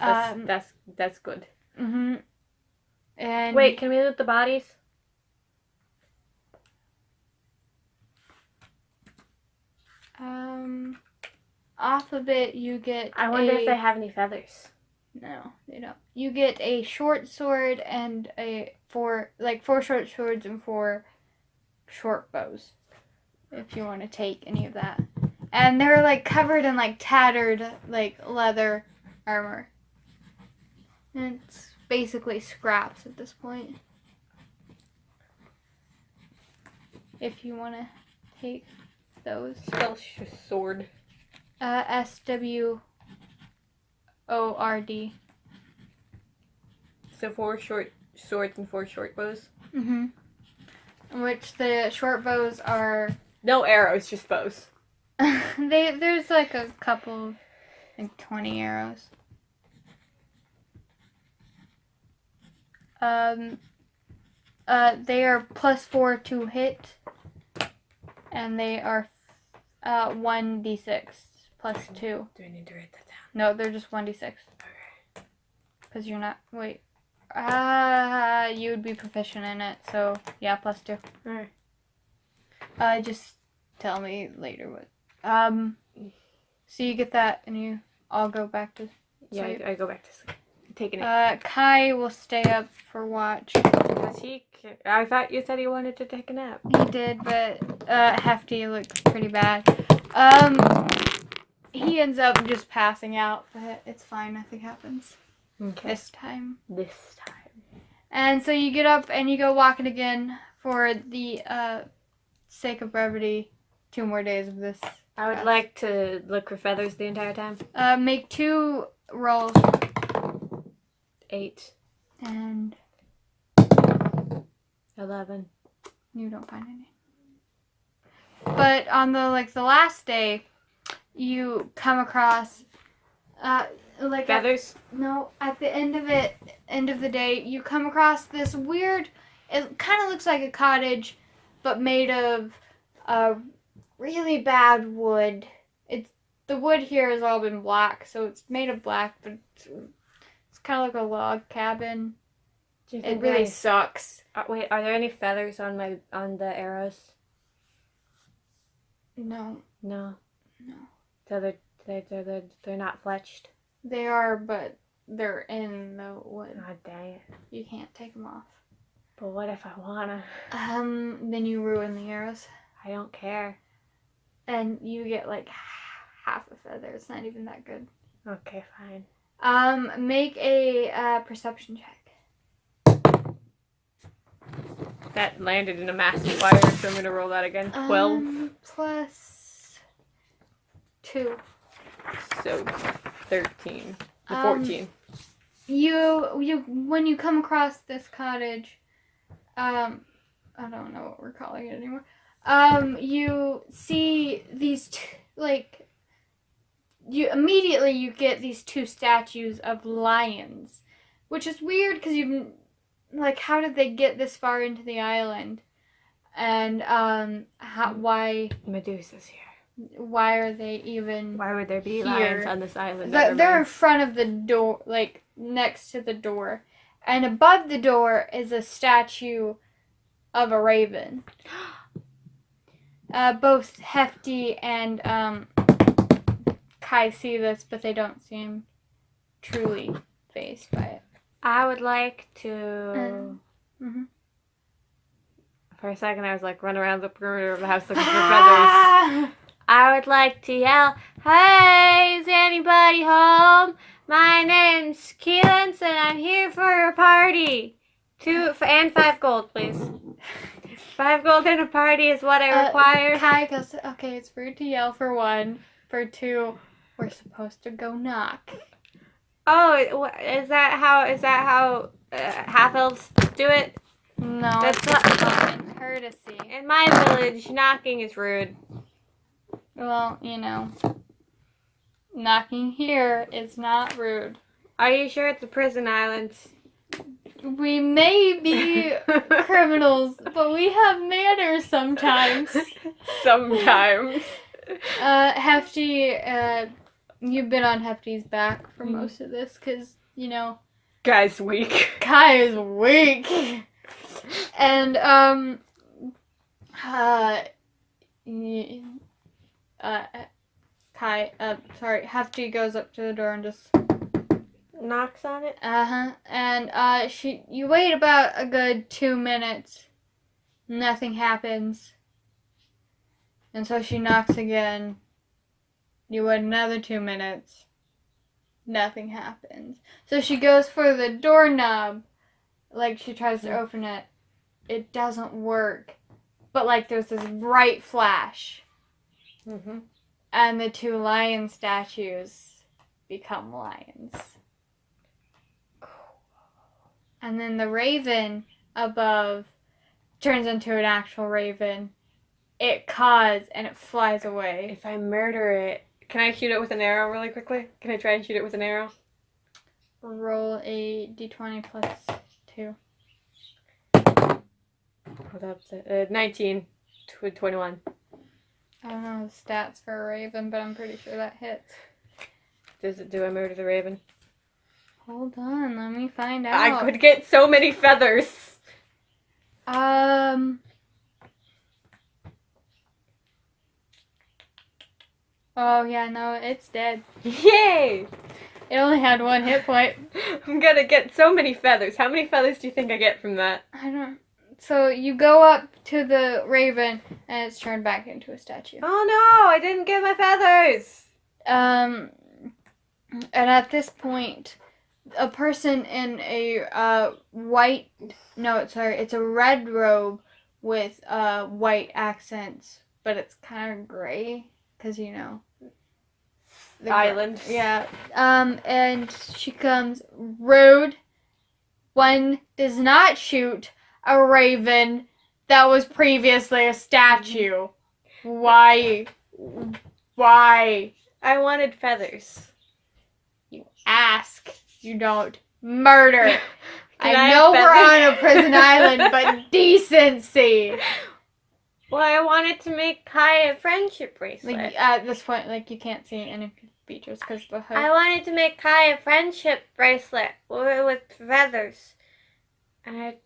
Um. That's good. Mhm. And Wait, can we loot the bodies? Off of it you get. I wonder if they have any feathers. No, they don't. You get a short sword and four short swords and 4 short bows. If you want to take any of that. And they're like covered in like tattered like leather armor. And it's basically scraps at this point. If you want to take those. Spell sword. SWORD. So 4 short swords and 4 short bows. Mhm. Which the short bows are. No arrows, just bows. There's like a couple, like 20 arrows. They are +4 to hit, and they are 1d6 +2. Do I need to write that down? No, they're just 1d6. Okay. Because you're not. Wait. You would be proficient in it, so yeah, +2. Alright. Just tell me later what. So you get that, and you all go back to Yeah, sleep. I go back to sleep. Taking it. Kai will stay up for watch. Does he? I thought you said he wanted to take a nap. He did, but Hefty looked pretty bad. He ends up just passing out, but it's fine. Nothing happens this time. This time. And so you get up and you go walking again for the sake of brevity. 2 more days of this. I would like to look for feathers the entire time. Make 2 rolls 8. and 11. you don't find any. But on the last day, you come across Feathers? at the end of the day, you come across this weird. It kind of looks like a cottage, but made of really bad wood. The wood here has all been black, so it's made of black, but it's kind of like a log cabin. It really sucks. Wait, are there any feathers on the arrows? No, No. no. So they're not fletched. They are, but they're in the wood. God dang it. You can't take them off. But what if I wanna? Then you ruin the arrows. I don't care. And you get like half a feather. It's not even that good. Okay, fine. Make a perception check. That landed in a massive fire, so I'm gonna roll that again. 12. Plus 2. So 13. 14. You when you come across this cottage, I don't know what we're calling it anymore. You see these you immediately get these 2 statues of lions, which is weird because you've how did they get this far into the island, and why Medusa's here. why are they even? Why would there be Here. lions on this island? They're in front of the door, next to the door. And above the door is a statue of a raven. Both Hefty and Kai see this, but they don't seem truly fazed by it. I would like to... For a second, I was like, run around the perimeter of the house looking for feathers. I would like to yell, "Hey, is anybody home? My name's Keelan, and I'm here for a party. 2 and 5 gold, please. 5 gold and a party is what I require." Kai goes, "Okay, it's rude to yell for 1. For 2, we're supposed to go knock." Oh, is that how half elves do it? No, That's it's not common courtesy. In my village, knocking is rude. Well, knocking here is not rude. Are you sure it's a prison island? We may be criminals, but we have manners sometimes. Sometimes. Hefty, you've been on Hefty's back for most of this, because, Guy's weak. Kai is weak. And, Hefty goes up to the door and just knocks on it. And you wait about a good 2 minutes. Nothing happens. And so she knocks again. You wait another 2 minutes. Nothing happens. So she goes for the doorknob. Like, she tries to open it. It doesn't work. But, there's this bright flash. Mm-hmm. And the 2 lion statues become lions. And then the raven above turns into an actual raven. It caws and it flies away. If I murder it, can I shoot it with an arrow really quickly? Can I try and shoot it with an arrow? Roll a d20 plus 2. Oh, that's 19 to 21. I don't know the stats for a raven, but I'm pretty sure that hits. Do I murder the raven? Hold on, let me find out. I could get so many feathers. Oh, yeah, no, it's dead. Yay! It only had 1 hit point. I'm gonna get so many feathers. How many feathers do you think I get from that? I don't... So you go up to the raven, and it's turned back into a statue. Oh no, I didn't get my feathers! And at this point, a person in a it's a red robe with white accents, but it's kind of gray, because, the island. Yeah. And she comes, "Rude. One does not shoot a raven that was previously a statue. Why? I wanted feathers. You ask. You don't murder. I I know have we're feathers? on a prison island, but decency." Well, I wanted to make Kai a friendship bracelet. At this point, you can't see any features because the hood. I wanted to make Kai a friendship bracelet with feathers. And I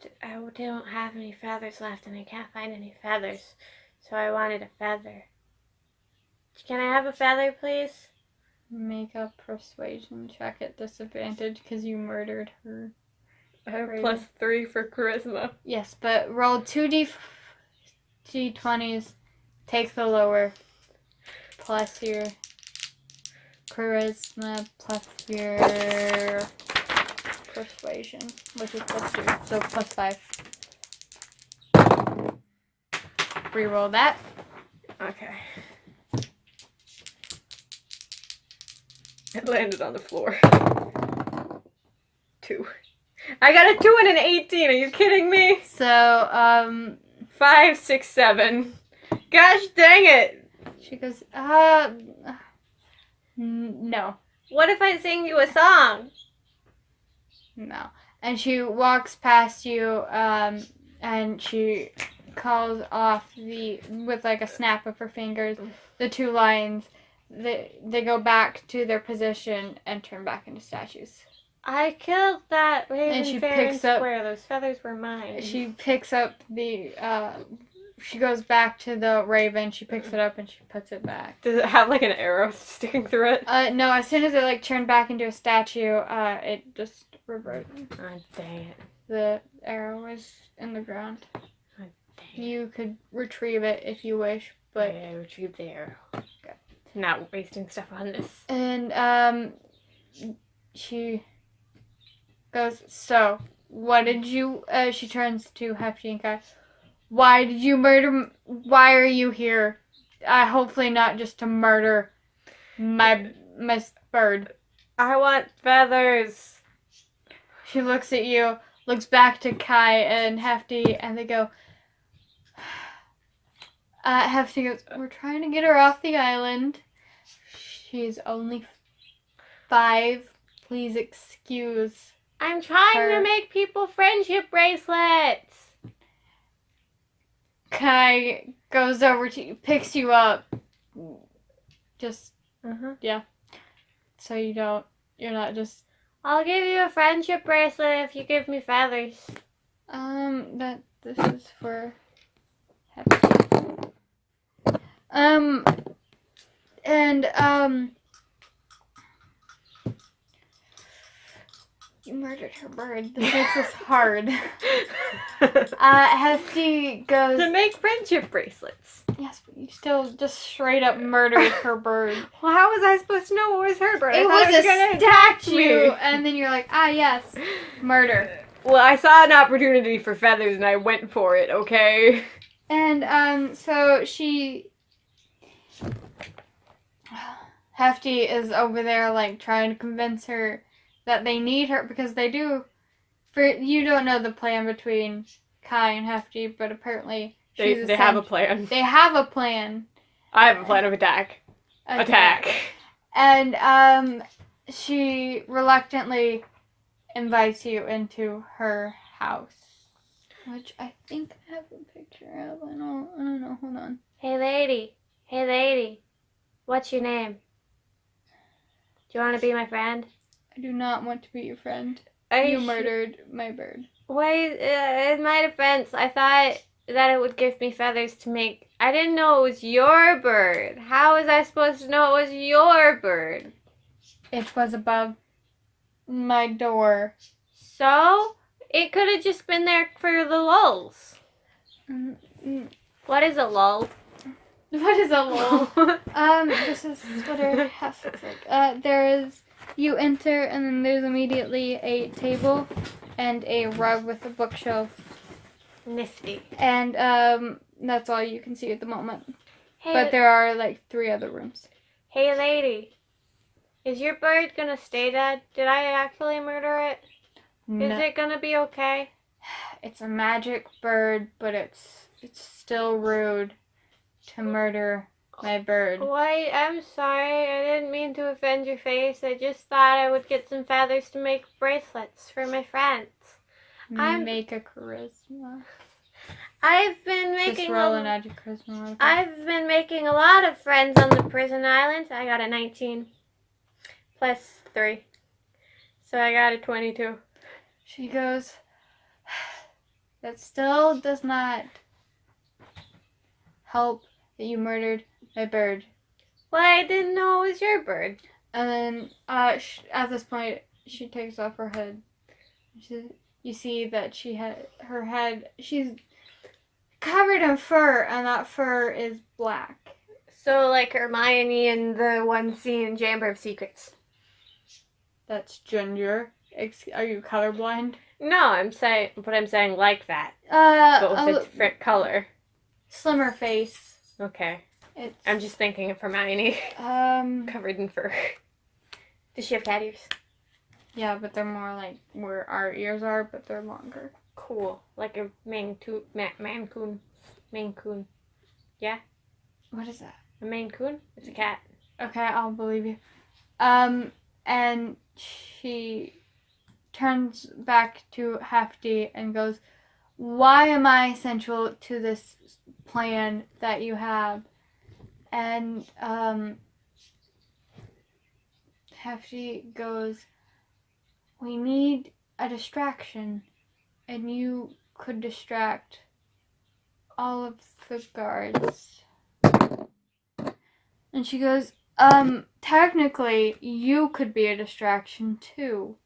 don't have any feathers left, and I can't find any feathers. So I wanted a feather. Can I have a feather, please? Make a persuasion check at disadvantage because you murdered her. I have Raven. plus 3 for charisma. Yes, but roll 2 d20s. Take the lower. Plus your charisma plus your persuasion, which is plus 2, so plus 5. Reroll that. Okay. It landed on the floor. 2. I got a 2 and an 18. Are you kidding me? So, 5, 6, 7. Gosh dang it! she goes, no. What if I sing you a song? No. And she walks past you, and she calls off with a snap of her fingers, the 2 lions. They go back to their position and turn back into statues. I killed that raven she fair and picks up- square. Those feathers were mine. She picks up the, she goes back to the raven, she picks it up and she puts it back. Does it have like an arrow sticking through it? No, as soon as it like turned back into a statue, it just reverted. Oh, dang it. The arrow was in the ground. Oh, dang it. You could retrieve it if you wish, but I retrieved the arrow. Okay. Not wasting stuff on this. and she goes, so what did you? She turns to Hefty and Kai. Why did you murder? Why are you here? Hopefully not just to murder my bird. I want feathers. She looks at you, looks back to Kai and Hefty, and they go. Hefty goes, we're trying to get her off the island. She's only 5. Please excuse. I'm trying her. to make people friendship bracelets. Kai goes over to you, picks you up. Just, Uh-huh. so you're not just, I'll give you a friendship bracelet if you give me feathers. this is for Hefty. You murdered her bird. This makes this hard. Hefty goes, To make friendship bracelets. yes, but you still just straight up murdered her bird. Well, how was I supposed to know it was her bird? I It thought was a gonna attack statue, me. and then you're like, yes, murder. Well, I saw an opportunity for feathers and I went for it, okay? And, so Hefty is over there, like, trying to convince her that they need her, because they do, you don't know the plan between Kai and Hefty, but apparently They have a plan. They have a plan. I have a plan of attack. Attack. And, she reluctantly invites you into her house. Which I think I have a picture of. I don't know. Hold on. Hey lady. What's your name? Do you want to be my friend? I do not want to be your friend. Are You su- murdered my bird. Wait, in my defense, I thought that it would give me feathers to make. I didn't know it was your bird. How was I supposed to know it was your bird? It was above my door. So, it could have just been there for the lulz. What is a lull? What is a lull? This is what our house looks like. You enter, and then there's immediately a table and a rug with a bookshelf. Nifty. And, that's all you can see at the moment. Hey, But there are, like, 3 other rooms. hey lady. Is your bird gonna stay dead? Did I actually murder it? Is No, it gonna be okay? it's a magic bird, but it's still rude to murder my bird. Why, I'm sorry. I didn't mean to offend your face. I just thought I would get some feathers to make bracelets for my friends. Make a charisma. I've been Just making roll an add charisma. I've been making a lot of friends on the prison island. I got a 19 plus 3. So I got a 22. She goes, that still does not help that you murdered my bird. Well, I didn't know it was your bird. And then, at this point, she takes off her head. You see that her head, she's covered in fur, and that fur is black. So, like Hermione in the one scene in Chamber of Secrets. That's ginger. Are you colorblind? No, I'm saying like that. But with a different color. Slimmer face. Okay. It's, I'm just thinking of Hermione covered in fur. Does she have cat ears? yeah, but they're more like where our ears are, but they're longer. Cool. Like a Maine Coon. Maine Coon. Yeah? What is that? A Maine Coon? It's a cat. Okay, I'll believe you. And she turns back to Hefty and goes, why am I essential to this plan that you have? And, Hefty goes, we need a distraction. And you could distract all of the guards. And she goes, technically, you could be a distraction too.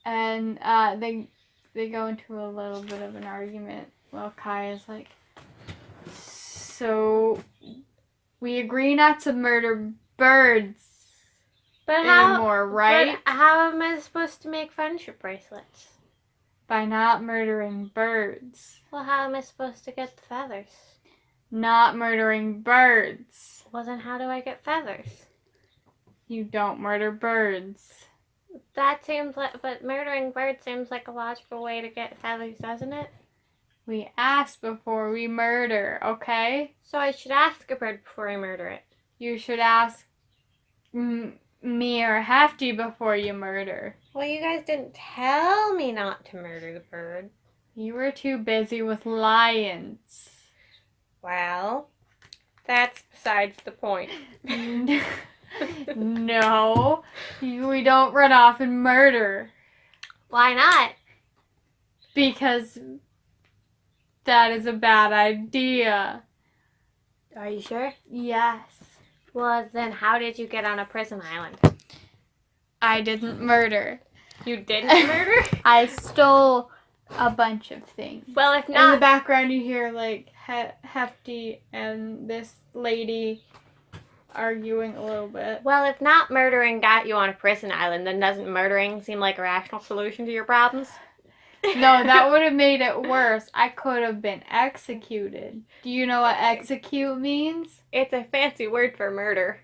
And they go into a little bit of an argument. Well, Kai is like, so we agree not to murder birds anymore, right? But how am I supposed to make friendship bracelets? By not murdering birds. Well, how am I supposed to get the feathers? Not murdering birds. Well, then how do I get feathers? You don't murder birds. That seems like, but murdering birds seems like a logical way to get feathers, doesn't it? We ask before we murder, okay? So I should ask a bird before I murder it. You should ask me or Hefty before you murder. Well, you guys didn't tell me not to murder the bird. You were too busy with lions. Well, that's besides the point. No, we don't run off and murder. Why not? Because that is a bad idea. Are you sure? Yes. Well, then how did you get on a prison island? I didn't murder. You didn't murder? I stole a bunch of things. Well, if In the not... background you hear like Hefty and this lady arguing a little bit. Well, if not murdering got you on a prison island, then doesn't murdering seem like a rational solution to your problems? No, that would have made it worse. I could have been executed. Do you know what execute means? It's a fancy word for murder.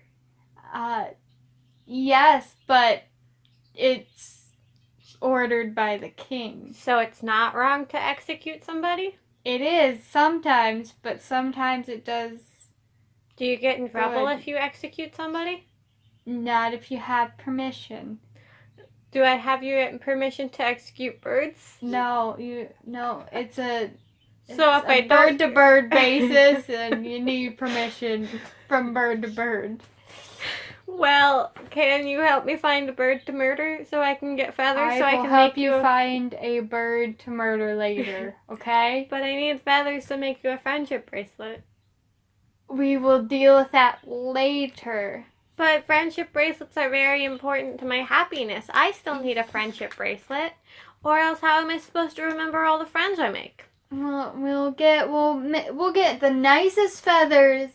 Yes, but it's ordered by the king. So it's not wrong to execute somebody? It is sometimes, but sometimes it does Do you get in trouble Good. if you execute somebody? not if you have permission. Do I have your permission to execute birds? No, it's a So if I bird don't... to bird basis, and you need permission from bird to bird. Well, can you help me find a bird to murder so I can get feathers so I will can help make you you find a bird to murder later, okay? But I need feathers to make you a friendship bracelet. We will deal with that later. But friendship bracelets are very important to my happiness. I still need a friendship bracelet. Or else how am I supposed to remember all the friends I make? Well, we'll get the nicest feathers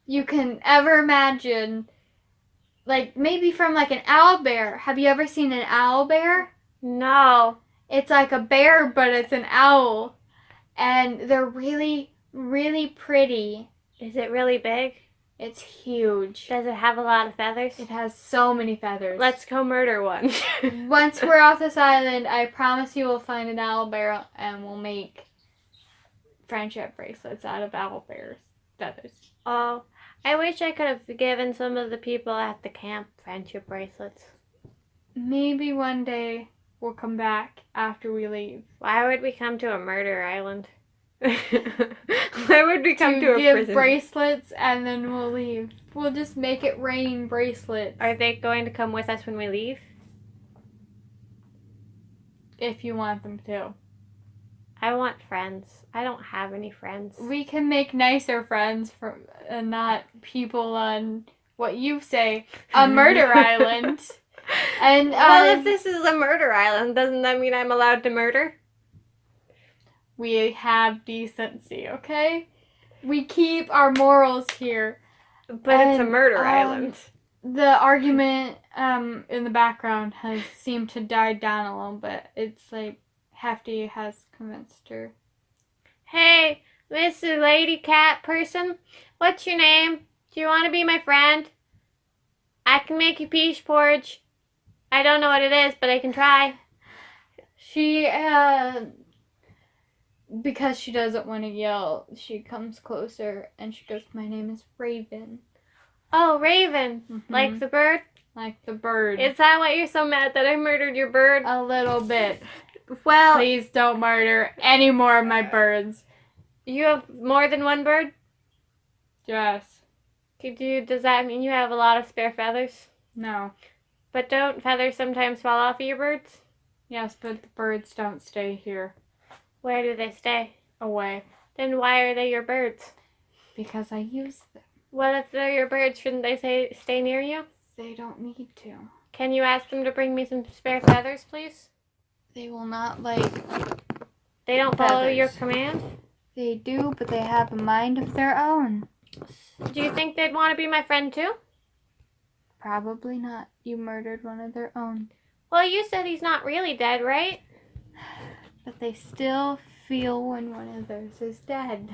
you can ever imagine. Like maybe from like an owlbear. Have you ever seen an owlbear? No. It's like a bear, but it's an owl. And they're really, really pretty. Is it really big? It's huge. Does it have a lot of feathers? It has so many feathers. Let's go murder one. Once we're off this island, I promise you we'll find an owlbear and we'll make friendship bracelets out of owlbear's feathers. Oh, I wish I could have given some of the people at the camp friendship bracelets. Maybe one day we'll come back after we leave. Why would we come to a murder island? Why would we come to a give prison? bracelets and then we'll leave. We'll just make it rain bracelets. Are they going to come with us when we leave? If you want them to. I want friends. I don't have any friends. We can make nicer friends and not people on what you say, a murder island. And well, if this is a murder island, doesn't that mean I'm allowed to murder? We have decency, okay? We keep our morals here. But it's a murder island. The argument in the background has seemed to die down a little bit. It's like Hefty has convinced her. Hey, Mr. Lady Cat person, what's your name? Do you want to be my friend? I can make you peach porridge. I don't know what it is, but I can try. She, because she doesn't want to yell, she comes closer and she goes, my name is Raven. Oh, Raven. Mm-hmm. Like the bird? Like the bird. Is that why you're so mad that I murdered your bird? A little bit. Well, please don't murder any more of my birds. You have more than one bird? Yes. Does that mean you have a lot of spare feathers? No. But don't feathers sometimes fall off of your birds? Yes, but the birds don't stay here. Where do they stay? Away. Then why are they your birds? Because I use them. Well, if they're your birds, shouldn't they stay near you? They don't need to. Can you ask them to bring me some spare feathers, please? They will not like... They don't follow Feathers. your command? They do, but they have a mind of their own. Do you think they'd want to be my friend too? Probably not. You murdered one of their own. Well, you said he's not really dead, right? But they still feel when one of theirs is dead.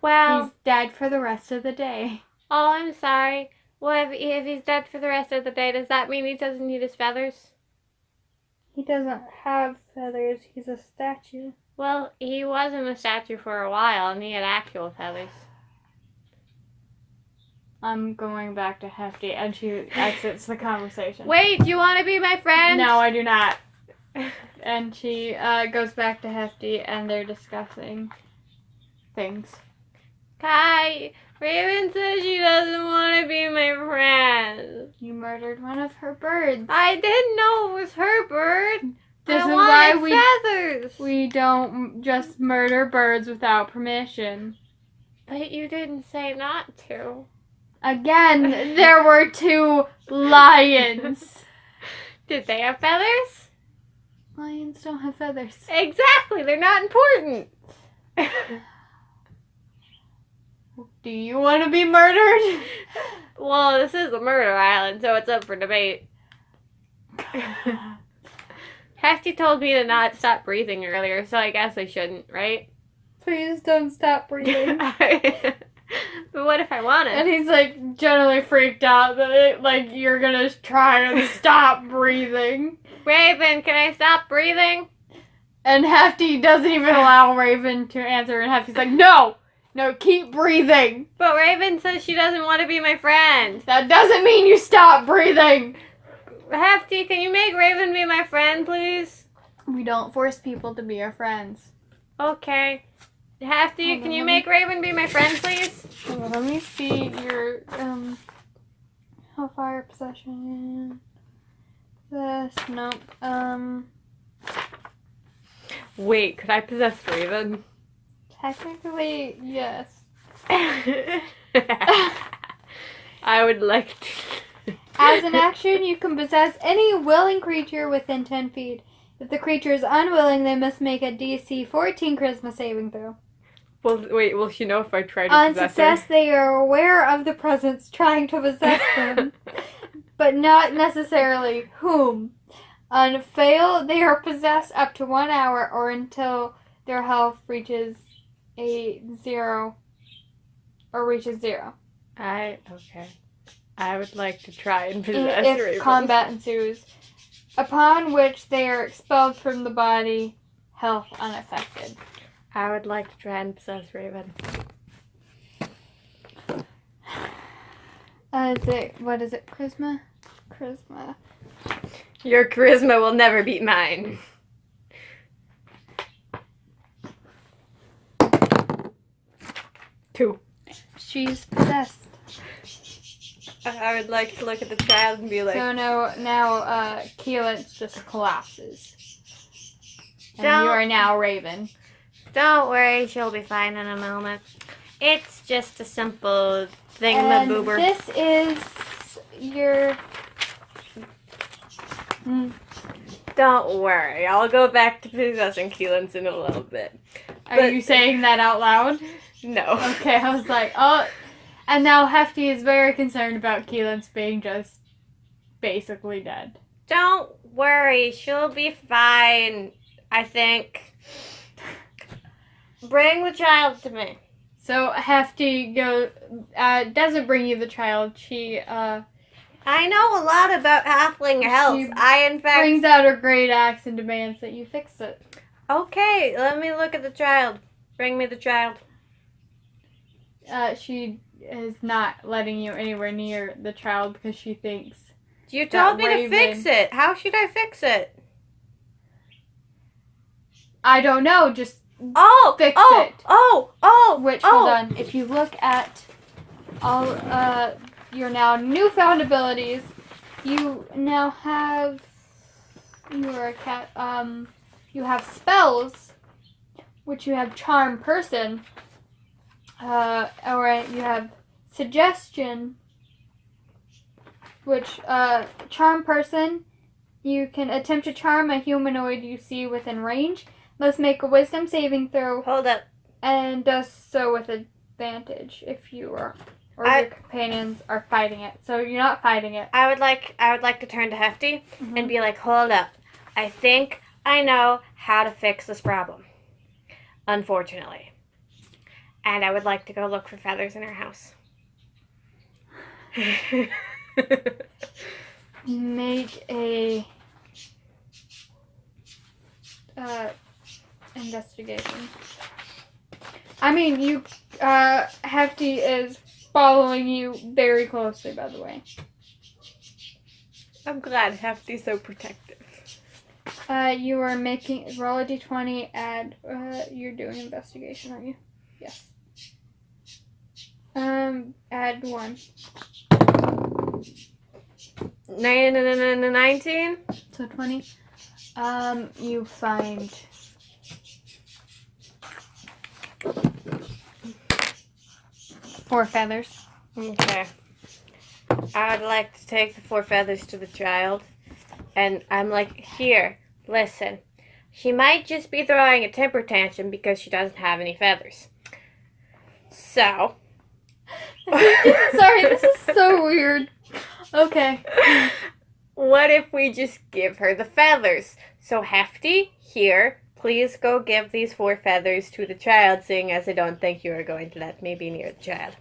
Well, He's dead for the rest of the day. oh, I'm sorry. Well, if he's dead for the rest of the day, does that mean he doesn't need his feathers? He doesn't have feathers. He's a statue. Well, he wasn't a statue for a while, and he had actual feathers. I'm going back to Hefty, and she exits the conversation. Wait, do you want to be my friend? No, I do not. And she goes back to Hefty, and they're discussing things. Kai, Raven says she doesn't want to be my friend. You murdered one of her birds. I didn't know it was her bird. This I is why wanted feathers. we don't just murder birds without permission. But you didn't say not to. Again, there were 2 lions. Did they have feathers? Lions don't have feathers. Exactly, they're not important. Do you want to be murdered? Well, this is a murder island, so it's up for debate. Hefty told me to not stop breathing earlier, so I guess I shouldn't, right? Please don't stop breathing. But what if I want And to? he's like generally freaked out that you're gonna try and stop breathing. Raven, can I stop breathing? And Hefty doesn't even allow Raven to answer, and Hefty's like, no, keep breathing. But Raven says she doesn't want to be my friend. That doesn't mean you stop breathing. Hefty, can you make Raven be my friend, please? We don't force people to be our friends. Okay. Hefty, Hold can on, you let make Raven be my friend, please? Let me see your, Hellfire possession. This, nope, Wait, could I possess Raven? technically, yes. I would like to. As an action, you can possess any willing creature within 10 feet. If the creature is unwilling, they must make a DC 14 charisma saving throw. Well, wait, will she know if I try to On possess success, her? they are aware of the presence trying to possess them, but not necessarily whom. On fail, they are possessed up to 1 hour or until their health reaches zero. Okay. I would like to try and possess If Raven. combat ensues, upon which they are expelled from the body, health unaffected. I would like to try and possess Raven. What is it? Charisma? Charisma. Your charisma will never beat mine. Two. She's possessed. I would like to look at the child and be like, So now Keelan just collapses. And Don't- you are now Raven. Don't worry, she'll be fine in a moment. It's just a simple And thingamaboober. this is your... don't worry, I'll go back to possessing Keelan's in a little bit. Are But- you saying that out loud? No. Okay, I was like, oh... And now Hefty is very concerned about Keelan's being just basically dead. Don't worry, she'll be fine, I think. Bring the child to me. So Hefty doesn't bring you the child. She I know a lot about halfling health. She I, in fact... brings out her great axe and demands that you fix it. Okay, let me look at the child. Bring me the child. She is not letting you anywhere near the child because she thinks... You told me Raven- to fix it. How should I fix it? I don't know, just Oh! Fix oh! it. Oh! which, oh! hold on, if you look at all your now newfound abilities, You now have you are a cat. You have spells, which you have charm person. Or you have suggestion, which charm person. You can attempt to charm a humanoid you see within range. Must make a wisdom saving throw. Hold up. And does so with advantage if you or your companions are fighting it. So you're not fighting it. I would like to turn to Hefty and be like, hold up. I think I know how to fix this problem. Unfortunately. And I would like to go look for feathers in her house. Make a investigation. I mean, you Hefty is following you very closely, by the way. I'm glad Hefty's so protective. You are making roll a d20. Add. You're doing investigation, aren't you? Yes. Add 1. 19? So 20. You find 4 feathers. Okay. I would like to take the 4 feathers to the child. And I'm like, here, listen. She might just be throwing a temper tantrum because she doesn't have any feathers. So. Sorry, this is so weird. Okay. What if we just give her the feathers? So Hefty, here, please go give these 4 feathers to the child, seeing as I don't think you are going to let me be near the child.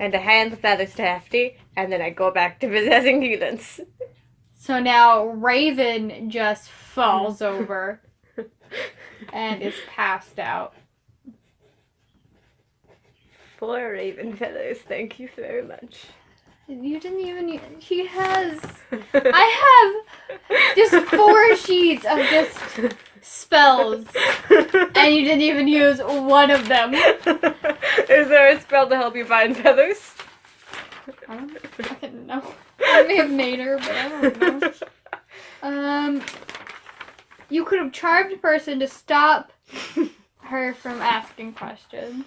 And I hand the feathers to Hefty, and then I go back to possessing demons. So now Raven just falls over and is passed out. 4 raven feathers, thank you very much. You didn't even. He has. I have just 4 sheets of just spells, and you didn't even use one of them. Is there a spell to help you find feathers? I don't fucking know. I may have made her, but I don't know. You could have charmed a person to stop her from asking questions.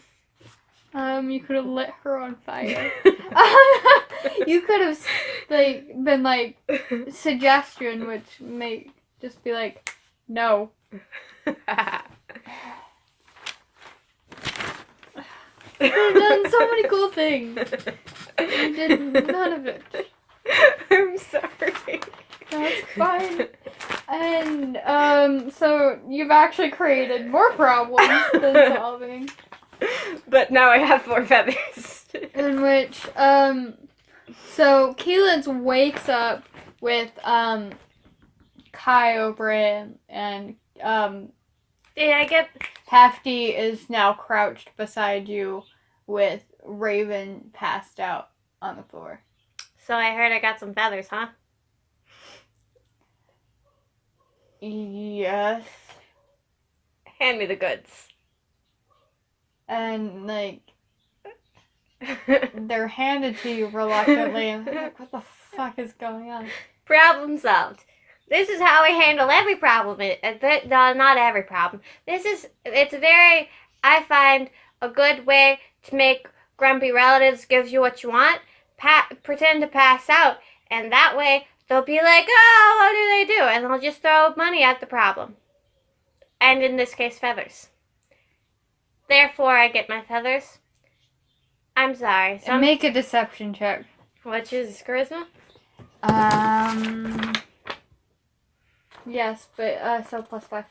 You could have lit her on fire. You could have been suggestion, which may just be like, no. You could have done so many cool things. You did none of it. I'm sorry. That's fine. And so you've actually created more problems than solving. But now I have 4 feathers. In which, so Keelan's wakes up with, Kai over him, and, Did I get... Hefty is now crouched beside you with Raven passed out on the floor. So I heard I got some feathers, huh? Yes. Hand me the goods. And, they're handed to you reluctantly, and they're like, what the fuck is going on? Problem solved. This is how I handle every problem. No, not every problem. It's very, I find, a good way to make grumpy relatives give you what you want. Pretend to pass out, and that way they'll be like, oh, what do they do? And they'll just throw money at the problem. And in this case, feathers. Therefore, I get my feathers. I'm sorry. And make a deception check. Which is charisma? Yes, but, so +5.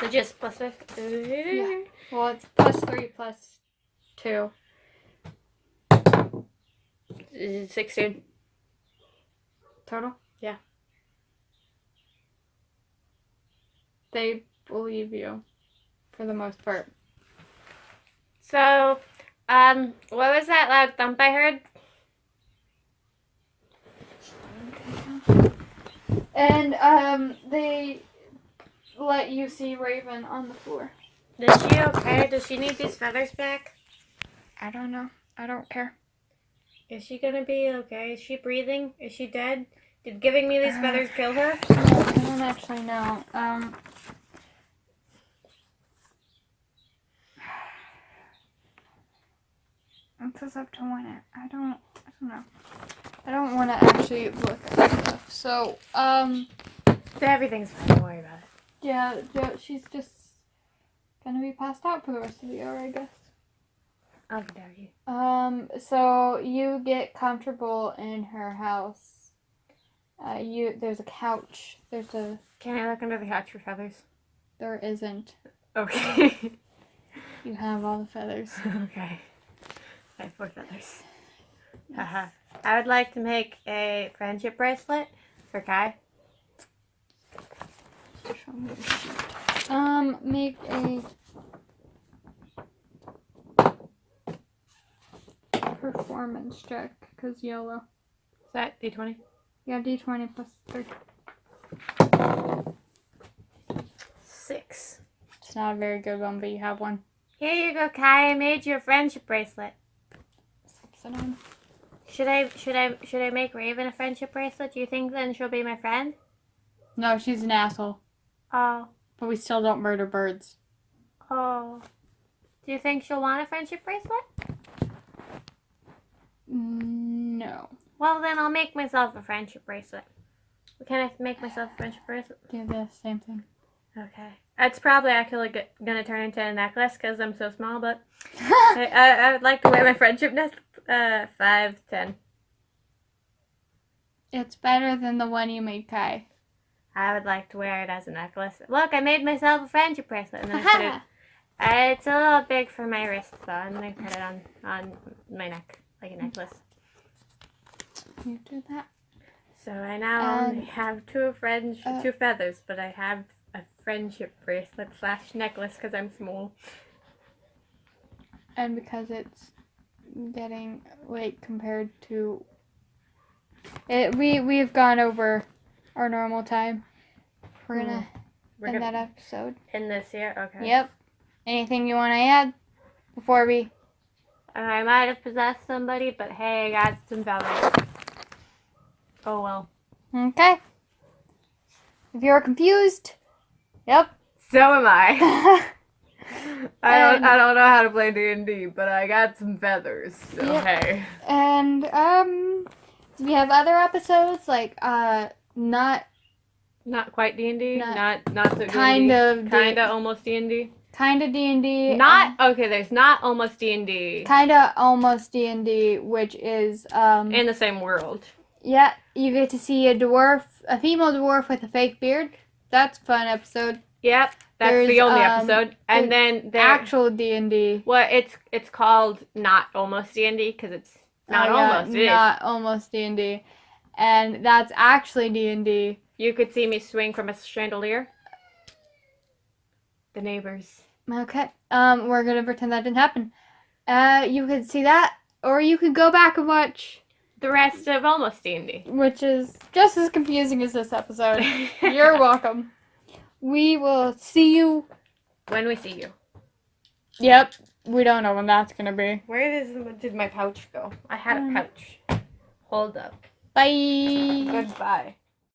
So just +5? Yeah. Well, it's +3 +2. 16. Total? Yeah. They believe you, for the most part. So, what was that loud thump I heard? And, they let you see Raven on the floor. Is she okay? Does she need these feathers back? I don't know. I don't care. Is she gonna be okay? Is she breathing? Is she dead? Did giving me these feathers kill her? I don't actually know. It says up to 1 I don't know. I don't want to actually look at stuff. So, Everything's fine. Don't worry about it. yeah, she's just gonna be passed out for the rest of the year, I guess. I'll dare you. So you get comfortable in her house. There's a couch. Can I look under the couch for feathers? There isn't. Okay. You have all the feathers. Okay. I have 4 feathers. Haha. I would like to make a friendship bracelet for Kai. Show me the sheet. Make a performance check, because yellow. Is that D20? Yeah, D20 plus 3. 6. It's not a very good one, but you have one. Here you go, Kai. I made you a friendship bracelet. Sit on. Should I make Raven a friendship bracelet? Do you think then she'll be my friend? No, she's an asshole. Oh. But we still don't murder birds. Oh. Do you think she'll want a friendship bracelet? No. Well, then I'll make myself a friendship bracelet. Can I make myself a friendship bracelet? Do the same thing. Okay. It's probably actually gonna turn into a necklace because I'm so small, but I would like to wear my friendship necklace. 5, 10. It's better than the one you made, Kai. I would like to wear it as a necklace. Look, I made myself a friendship bracelet, and then I put it. It's a little big for my wrist, though, and then I put it on my neck like a necklace. You do that. So I now only have 2 feathers, but I have a friendship bracelet / necklace because I'm small. And because it's getting late compared to it, we've gone over our normal time. We're gonna end that episode. In this year? Okay. Yep. Anything you want to add before we? I might have possessed somebody, but hey, I got some feathers. Oh well. Okay. If you're confused, yep. So am I. I don't know how to play D&D, but I got some feathers. So Yep. hey. And we have other episodes like not quite D&D. Not so D&D. kind of almost D&D. kind of D&D. Not okay. There's not almost D&D. Kind of almost D&D, which is in the same world. Yeah, you get to see a female dwarf with a fake beard. That's a fun episode. Yep, that's the only episode. And then the actual D&D. Well, it's called not almost D&D because it's not almost. It not is. almost D&D, and that's actually D&D. You could see me swing from a chandelier. The neighbors. Okay. We're gonna pretend that didn't happen. You could see that, or you could go back and watch the rest of almost D&D, which is just as confusing as this episode. You're welcome. We will see you when we see you. Yep. We don't know when that's gonna be. Where did my pouch go? I had a pouch. Hold up. Bye. Goodbye.